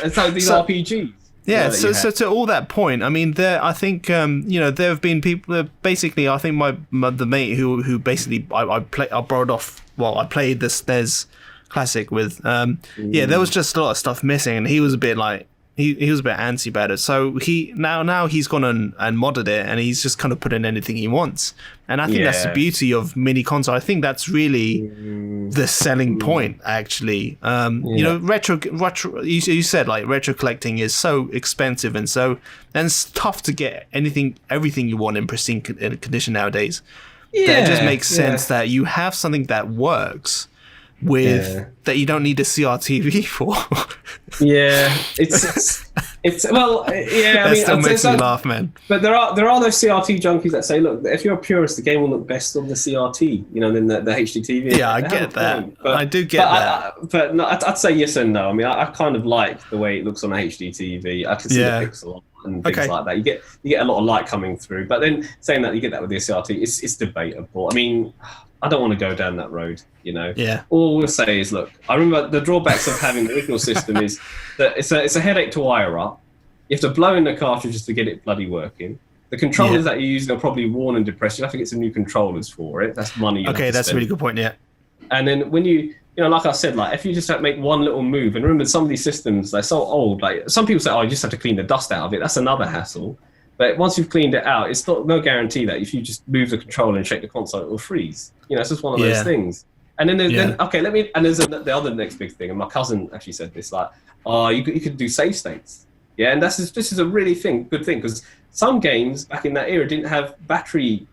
And so these RPGs. Yeah, so to all that point, I mean, I think there have been people. Basically, I think the mate who basically I played the SNES Classic with. There was just a lot of stuff missing, and he was a bit like he was a bit antsy about it. So now he's gone and modded it, and he's just kind of put in anything he wants. And I think that's the beauty of mini console. I think that's really the selling point, actually. Retro. You said like retro collecting is so expensive and it's tough to get everything you want in pristine condition nowadays. That just makes sense that you have something that works that you don't need a CRTV for. That still makes me laugh, man. But there are those CRT junkies that say, look, if you're a purist, the game will look best on the CRT, than the HD TV. Yeah, I get that. I do get that. But no, I'd say yes and no. I mean, I kind of like the way it looks on a HD TV. I can see the pixel and things like that. You get a lot of light coming through. But then saying that you get that with the CRT, it's debatable. I mean, I don't want to go down that road, Yeah. All we'll say is, look, I remember the drawbacks of having the original system is that it's a headache to wire up. You have to blow in the cartridges to get it bloody working. The controllers that you're using are probably worn and depressed. You have to get some new controllers for it. That's money. Okay, that's a really good point, yeah. And then when like I said, like if you just have to make one little move, and remember some of these systems, they're so old. Like some people say, you just have to clean the dust out of it. That's another hassle. But once you've cleaned it out, it's no guarantee that if you just move the controller and shake the console, it will freeze. It's just one of those things. And then there's the other next big thing. And my cousin actually said this, like, you could do save states. Yeah, and this is a really good thing, because some games back in that era didn't have battery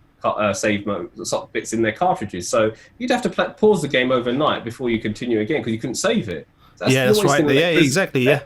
save mode bits in their cartridges, so you'd have to pause the game overnight before you continue again because you couldn't save it. That's right. Yeah, exactly. Yeah,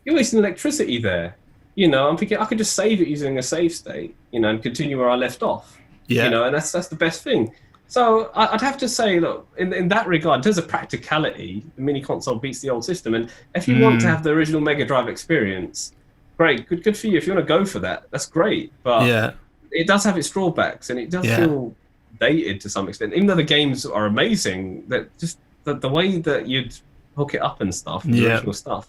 you're wasting electricity there. I'm thinking I could just save it using a save state, and continue where I left off. Yeah, and that's the best thing. So I'd have to say, look, in that regard, in terms of practicality, the mini console beats the old system. And if you want to have the original Mega Drive experience, great, good for you. If you want to go for that, that's great. But it does have its drawbacks, and it does feel dated to some extent. Even though the games are amazing, that just the way that you'd hook it up and stuff, the original stuff.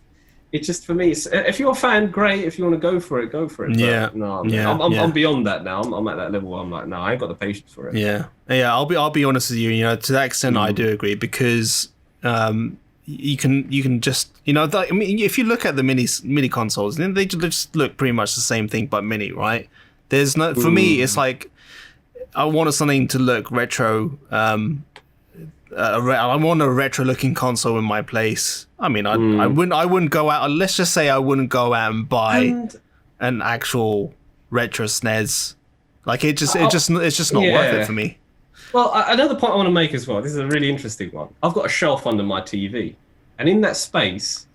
It's just, for me, if you're a fan, great. If you want to go for it, go for it. But I'm beyond that now. I'm at that level where I'm like, no, I ain't got the patience for it. Yeah. I'll be honest with you. To that extent, I do agree, because you can just if you look at the mini consoles, then they just look pretty much the same thing but mini, right? There's no, for me, it's like I wanted something to look retro. I want a retro-looking console in my place. I mean, I wouldn't go out. Let's just say I wouldn't go out and buy an actual retro SNES. Like it's just not worth it for me. Well, another point I want to make as well. This is a really interesting one. I've got a shelf under my TV, and in that space,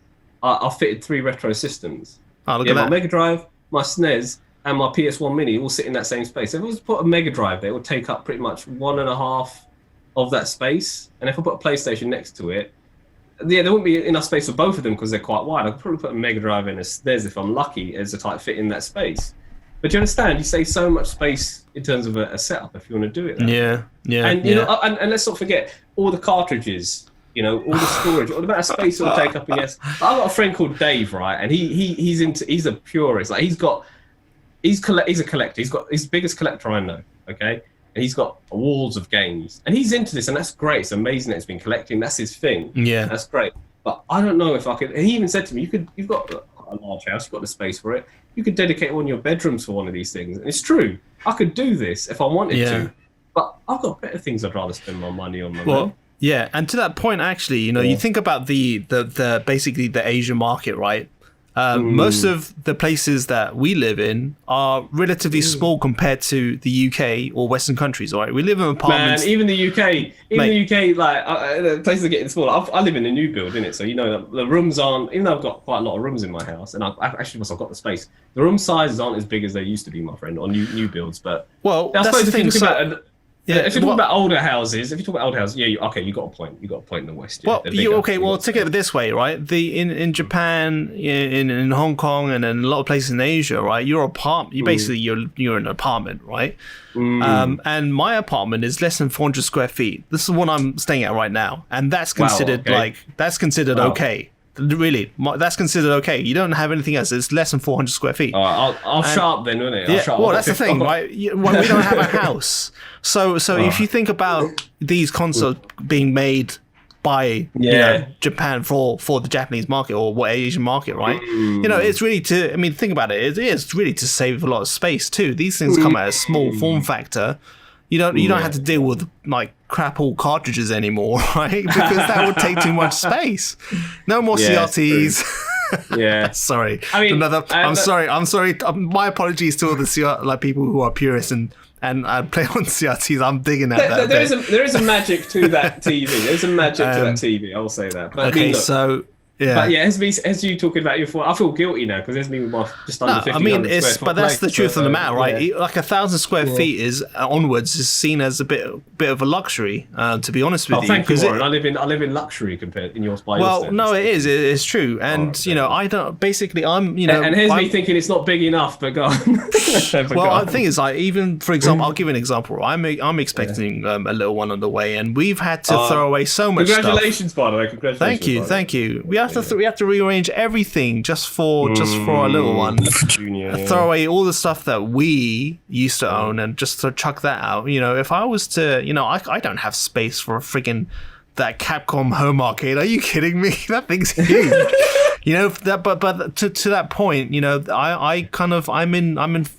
I fitted 3 retro systems. Oh, look at that! My Mega Drive, my SNES, and my PS1 Mini all sit in that same space. If I was to put a Mega Drive there, it would take up pretty much 1.5 of that space, and if I put a PlayStation next to it, there wouldn't be enough space for both of them because they're quite wide. I could probably put a Mega Drive in a SNES if I'm lucky, as a tight fit in that space. But you understand, you save so much space in terms of a setup if you want to do it. Yeah. And and let's not forget all the cartridges, all the storage, all the amount of space it'll take up. Yes, I've got a friend called Dave, right, and he's a purist. Like he's a collector. He's the biggest collector I know. Okay. And he's got walls of games, and he's into this, and that's great. It's amazing that he's been collecting. That's his thing. Yeah, that's great. But I don't know if I could. And he even said to me, "You've got a large house. You've got the space for it. You could dedicate one of your bedrooms for one of these things." And it's true. I could do this if I wanted to. But I've got better things I'd rather spend my money on. Yeah, and to that point, actually, you think about the basically the Asian market, right? Most of the places that we live in are relatively small compared to the UK or Western countries. All right, we live in apartments. Man, even the UK, like the places are getting smaller. I live in a new build, innit? So you know the rooms aren't. Even though I've got quite a lot of rooms in my house, and I've got the space. The room sizes aren't as big as they used to be, my friend, on new builds. But well, that's the thing. If you talk about older houses, you got a point. You got a point in the West. Yeah, well, take it this way, right? In Japan, in Hong Kong, and in a lot of places in Asia, right? You're in an apartment, right? And my apartment is less than 400 square feet. This is what I'm staying at right now, and that's considered okay. Really, that's considered okay. You don't have anything else. It's less than 400 square feet. I'll shut up then, won't it? Well, that's the thing, right? We don't have a house. So if you think about these consoles being made by Japan for the Japanese market or Asian market, right? It's really think about it. It is really to save a lot of space too. These things come at a small form factor. You don't have to deal with like crap all cartridges anymore, right? Because that would take too much space. No more CRTs. Yeah. Sorry. I'm sorry. My apologies to all the people who are purists and I play on CRTs. I'm digging at that. There is a magic to that TV. There's a magic to that TV. I'll say that. But okay, so. Yeah. But yeah, as you talking about I feel guilty now because there's me with my just under 50. But that's the truth of the matter, right? Yeah. Like 1,000 square feet onwards is seen as a bit of a luxury. To be honest with you, thank you, Warren. I live in luxury compared in yours. Well, no, it is. It's true, and I don't. Basically, I'm. And here's me thinking it's not big enough, but go on. The thing is, like, even for example, I'll give you an example. I'm expecting a little one on the way, and we've had to throw away so much stuff. Congratulations, by the way. Congratulations. Thank you. We have to rearrange everything just for our little one. Throw away all the stuff that we used to own and just to chuck that out. If I was to, I don't have space for that Capcom Home Arcade. Are you kidding me? That thing's huge. But to that point,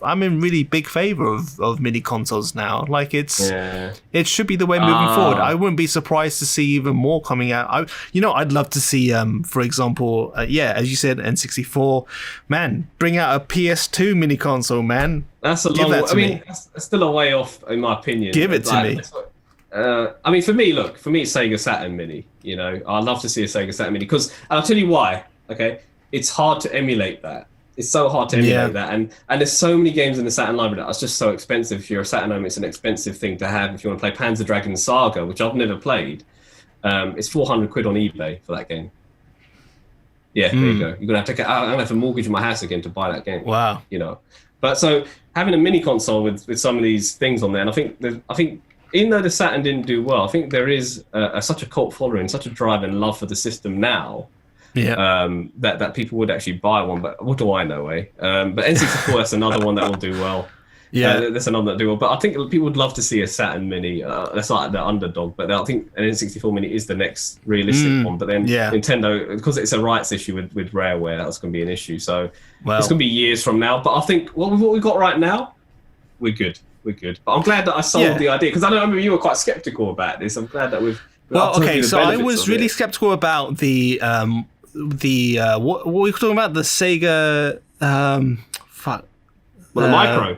I'm in really big favor of mini consoles now. Like it should be the way moving forward. I wouldn't be surprised to see even more coming out. I'd love to see, for example, as you said, N64. Man, bring out a PS2 mini console, man. That's a long. That's still a way off, in my opinion. Give it to me. For me, it's Sega Saturn Mini. I'd love to see a Sega Saturn Mini and I'll tell you why. Okay, it's hard to emulate that. It's so hard to emulate that, and there's so many games in the Saturn library that's just so expensive. If you're a Saturn owner, it's an expensive thing to have. If you want to play Panzer Dragoon Saga, which I've never played, it's 400 quid on eBay for that game. Yeah, there you go. You're gonna have to. I'm gonna have to mortgage my house again to buy that game. Wow. But so having a mini console with some of these things on there, and I think even though the Saturn didn't do well, I think there is such a cult following, such a drive and love for the system now. That people would actually buy one, but what do I know, eh? But N64, that's another one that will do well. That's another that do well. But I think people would love to see a Saturn Mini. That's like the underdog, but I think an N64 Mini is the next realistic one. But then Nintendo, because it's a rights issue with Rareware, that's going to be an issue. So it's going to be years from now. But I think what we've got right now, we're good. But I'm glad that I sold the idea because I remember you were quite skeptical about this. I'm glad that we've. So I was really skeptical about the what were we talking about? The Sega the Micro.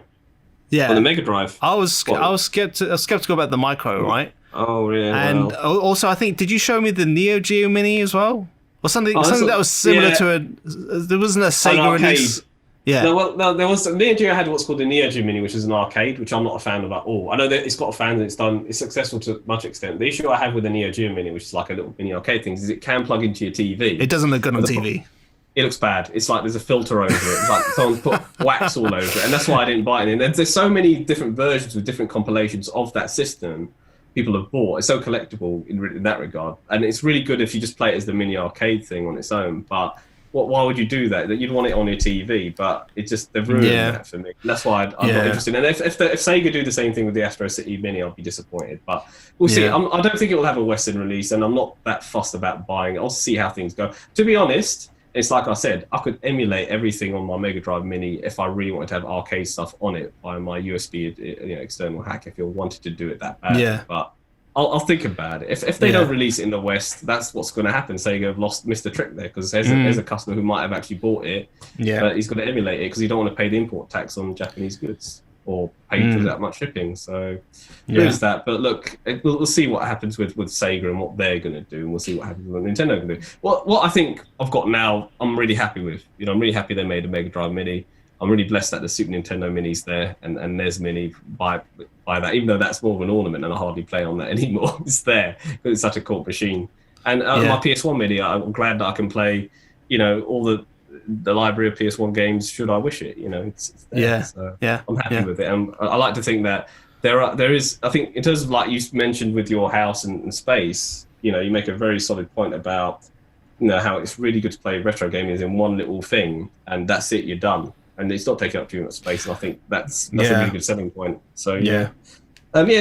Yeah. Or the Mega Drive. I was skeptical about the Micro, right? Oh yeah. And also I think did you show me the Neo Geo Mini as well? Or something that was similar to there wasn't a Sega release. Yeah. No, there was Neo Geo had what's called the Neo Geo Mini, which is an arcade, which I'm not a fan of at all. I know that it's got a fan and it's successful to much extent. The issue I have with the Neo Geo Mini, which is like a little mini arcade thing, is it can plug into your TV. It doesn't look good on TV. It looks bad. It's like there's a filter over it. It's like someone's put wax all over it, and that's why I didn't buy it. And there's so many different versions with different compilations of that system people have bought. It's so collectible in that regard, and it's really good if you just play it as the mini arcade thing on its own. But why would you do that? That you'd want it on your TV, but they've ruined that for me. And that's why I'm not interested. And if Sega do the same thing with the Astro City Mini, I'll be disappointed. But we'll see. I don't think it will have a Western release, and I'm not that fussed about buying it. I'll see how things go. To be honest, it's like I said, I could emulate everything on my Mega Drive Mini if I really wanted to have arcade stuff on it by my USB external hack if you wanted to do it that bad. Yeah. But I'll think about it. If they don't release it in the West, that's what's going to happen. Sega have missed the trick there, because there's a customer who might have actually bought it, but he's going to emulate it because he don't want to pay the import tax on Japanese goods or pay for that much shipping. So there's that. But look, we'll see what happens with Sega and what they're going to do, and we'll see what happens with what Nintendo can do. What I think I've got now, I'm really happy with. I'm really happy they made a Mega Drive Mini. I'm really blessed that the Super Nintendo Mini's there and NES Mini by that, even though that's more of an ornament and I hardly play on that anymore. It's there because it's such a cool machine. And my PS1 Mini, I'm glad that I can play, all the library of PS1 games should I wish it. It's there. So I'm happy with it. And I like to think that there is, I think, in terms of like you mentioned with your house and space, you make a very solid point about how it's really good to play retro gaming in one little thing, and that's it, you're done. And it's not taking up too much space, and I think that's a really good selling point. So they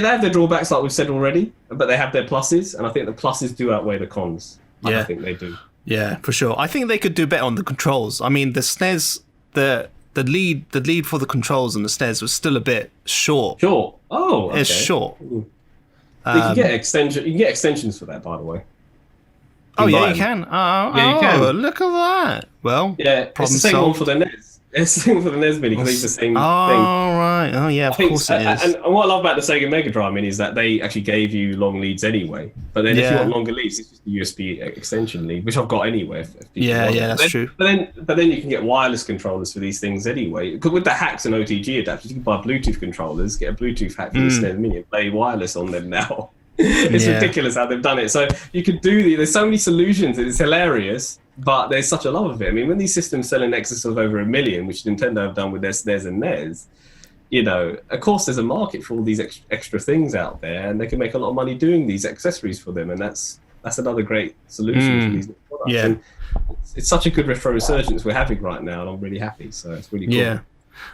have their drawbacks, like we've said already, but they have their pluses, and I think the pluses do outweigh the cons. I think they do. Yeah, for sure. I think they could do better on the controls. I mean, the SNES, the lead for the controls on the SNES was still a bit short. Short. Oh, okay. It's short. You can get extension. You can get extensions for that, by the way. You can. You can. Look at that. Well, it's the same one for the NES. It's the same for the NES Mini because it's the same thing. Oh, right. Oh, yeah, of course it is. And what I love about the Sega Mega Drive Mini is that they actually gave you long leads anyway. But then if you want longer leads, it's just a USB extension lead, which I've got anyway. That's true. But then you can get wireless controllers for these things anyway. Because with the hacks and OTG adapters, you can buy Bluetooth controllers, get a Bluetooth hack for the SNES Mini and play wireless on them now. It's ridiculous how they've done it. So you could do there's so many solutions. It's hilarious. But there's such a love of it. I mean, when these systems sell in excess of over 1 million, which Nintendo have done with their SNES and NES, of course there's a market for all these extra things out there, and they can make a lot of money doing these accessories for them, and that's another great solution for these products. Yeah. And it's such a good retro resurgence we're having right now, and I'm really happy. So it's really cool. Yeah.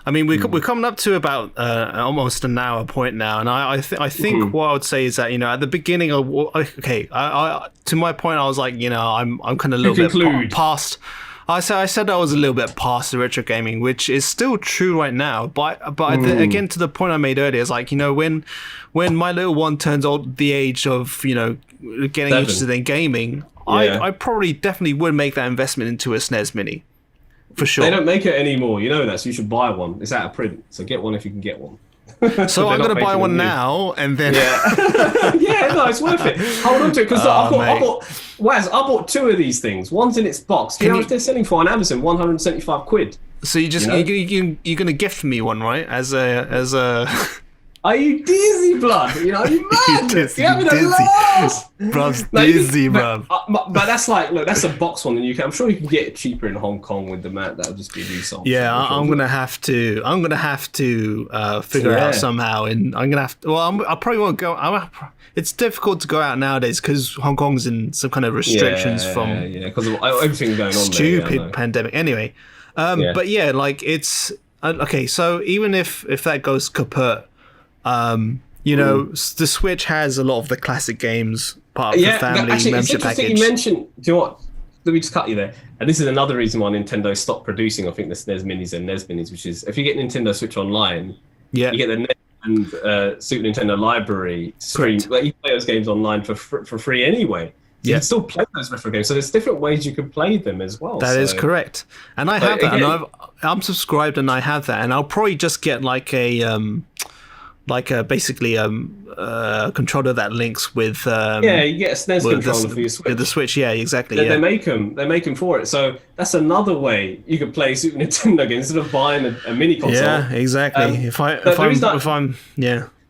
I mean, we're coming up to about almost an hour point now, and I think what I would say is that at the beginning, to my point, I was like, I'm kind of a little bit past. I said I was a little bit past the retro gaming, which is still true right now. But again, to the point I made earlier, is like when my little one turns the age of getting 7. Interested in gaming, I probably definitely would make that investment into a SNES Mini. For sure. They don't make it anymore, that, so you should buy one. It's out of print, so get one if you can get one. So I'm going to buy one now, and then... It's worth it. Hold on to it, because I bought 2 of these things. One's in its box. Do you know what they're selling for on Amazon? 175 quid. So you're going to gift me one, right? As a... Are you dizzy, blood? Are you mad? You're having a laugh. Bruv's dizzy, bruv. But that's that's a box one in the UK. I'm sure you can get it cheaper in Hong Kong with the mat. That'll just be a new song. Yeah, I'm gonna have to figure it out somehow, and I'm gonna have to. Well, I probably won't go. It's difficult to go out nowadays because Hong Kong's in some kind of restrictions from because of everything going on. Stupid pandemic. Anyway, but it's okay. So even if that goes kaput. The Switch has a lot of the classic games part of the family membership package. You mentioned, do you know what? Let me just cut you there. And this is another reason why Nintendo stopped producing, I think, the SNES Minis and NES Minis, which is if you get Nintendo Switch Online, you get the NES and Super Nintendo library stream. Like, you play those games online for free anyway. So you can still play those retro games. So there's different ways you can play them as well. That is correct. And I have that. And I'm subscribed and I have that. And I'll probably just get basically a controller that links with you get a SNES controller for your Switch. With the Switch, exactly. They make them for it. So that's another way you could play Super Nintendo games instead of buying a mini console. Yeah, exactly.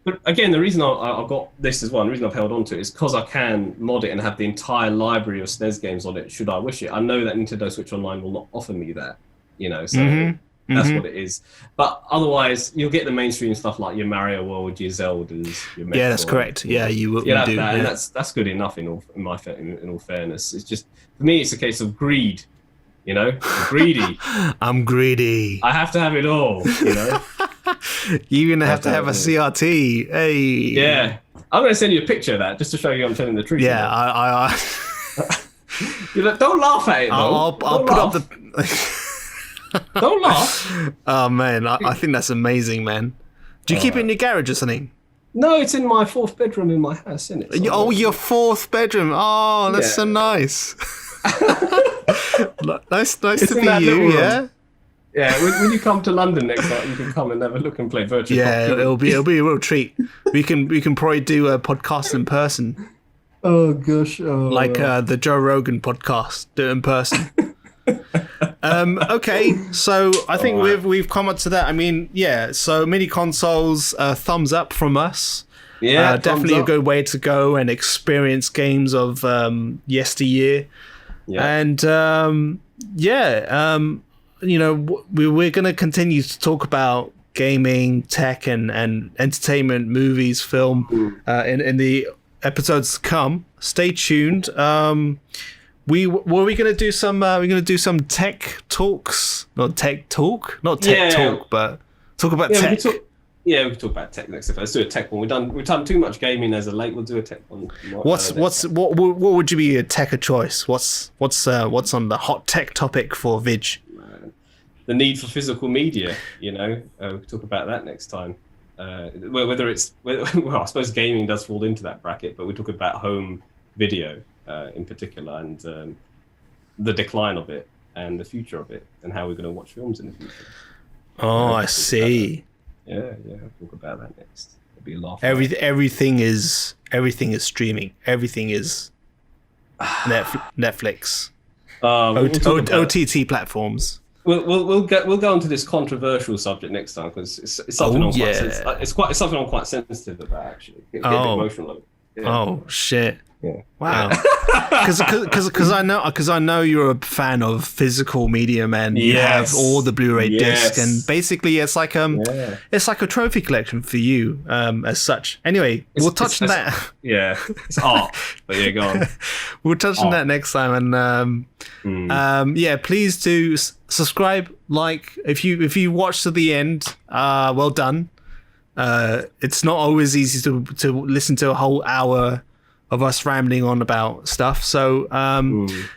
But again, the reason I've got this as well, and the reason I've held on to it is because I can mod it and have the entire library of SNES games on it. Should I wish it? I know that Nintendo Switch Online will not offer me that. So. That's what it is. But otherwise, you'll get the mainstream stuff like your Mario World, your Zeldas, your Metroid. Yeah, that's correct. Yeah, you will do. That, and that's good enough in all fairness. It's just, for me, it's a case of greed. I'm greedy. I'm greedy. I have to have it all. You're gonna have to have a CRT. Hey. Yeah, I'm gonna send you a picture of that just to show you I'm telling the truth. Yeah, don't laugh at it. I'll put up the. Don't laugh. Oh man, I think that's amazing, man. Do you keep it in your garage or something? No, it's in my fourth bedroom in my house, isn't it? Oh, your fourth bedroom. Oh, that's so nice. nice It's to in that be you. little room. Yeah. Yeah, when you come to London next time, you can come and have a look and play virtual. Yeah, Cop. it'll be a real treat. We can probably do a podcast in person, Oh gosh, like the Joe Rogan podcast. Do it in person. Okay, so I think we've come up to that. I mean, yeah. So mini consoles, thumbs up from us. Yeah, definitely a good way to go and experience games of yesteryear. Yeah. And we're going to continue to talk about gaming, tech, and entertainment, movies, film in the episodes to come. Stay tuned. We're going to do some tech talks, not tech talk, but talk about tech. We can talk about tech next. Let's do a tech one. We've done too much gaming as of late. We'll do a tech one. What would you be a tech of choice? What's on the hot tech topic for Vij? The need for physical media. We'll talk about that next time. Whether I suppose gaming does fall into that bracket, but we talk about home video in particular and the decline of it and the future of it and how we're going to watch films in the future. Oh, I see. Yeah, we'll talk about that next. It'll be a laugh. Everything is streaming. Everything is Netflix, OTT platforms. We'll go into this controversial subject next time because it's something it's something I'm quite sensitive about actually. Get a bit emotional. Yeah. Oh shit. Yeah. Wow. Because I know you're a fan of physical medium and you have all the Blu-ray discs and basically it's like a trophy collection for you as such. Anyway, we'll touch on that. Yeah, it's art. But yeah, go on. We'll touch on that next time and please do subscribe, like if you watch to the end. Well done. It's not always easy to listen to a whole hour of us rambling on about stuff. So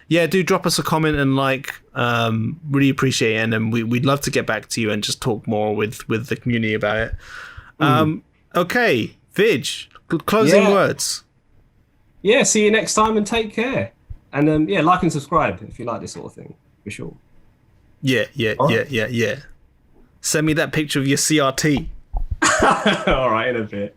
do drop us a comment and really appreciate it, and then we'd love to get back to you and just talk more with the community about it. Okay, Vij, closing words. Yeah, see you next time and take care. And like and subscribe if you like this sort of thing, for sure. Yeah. Send me that picture of your CRT. All right, in a bit.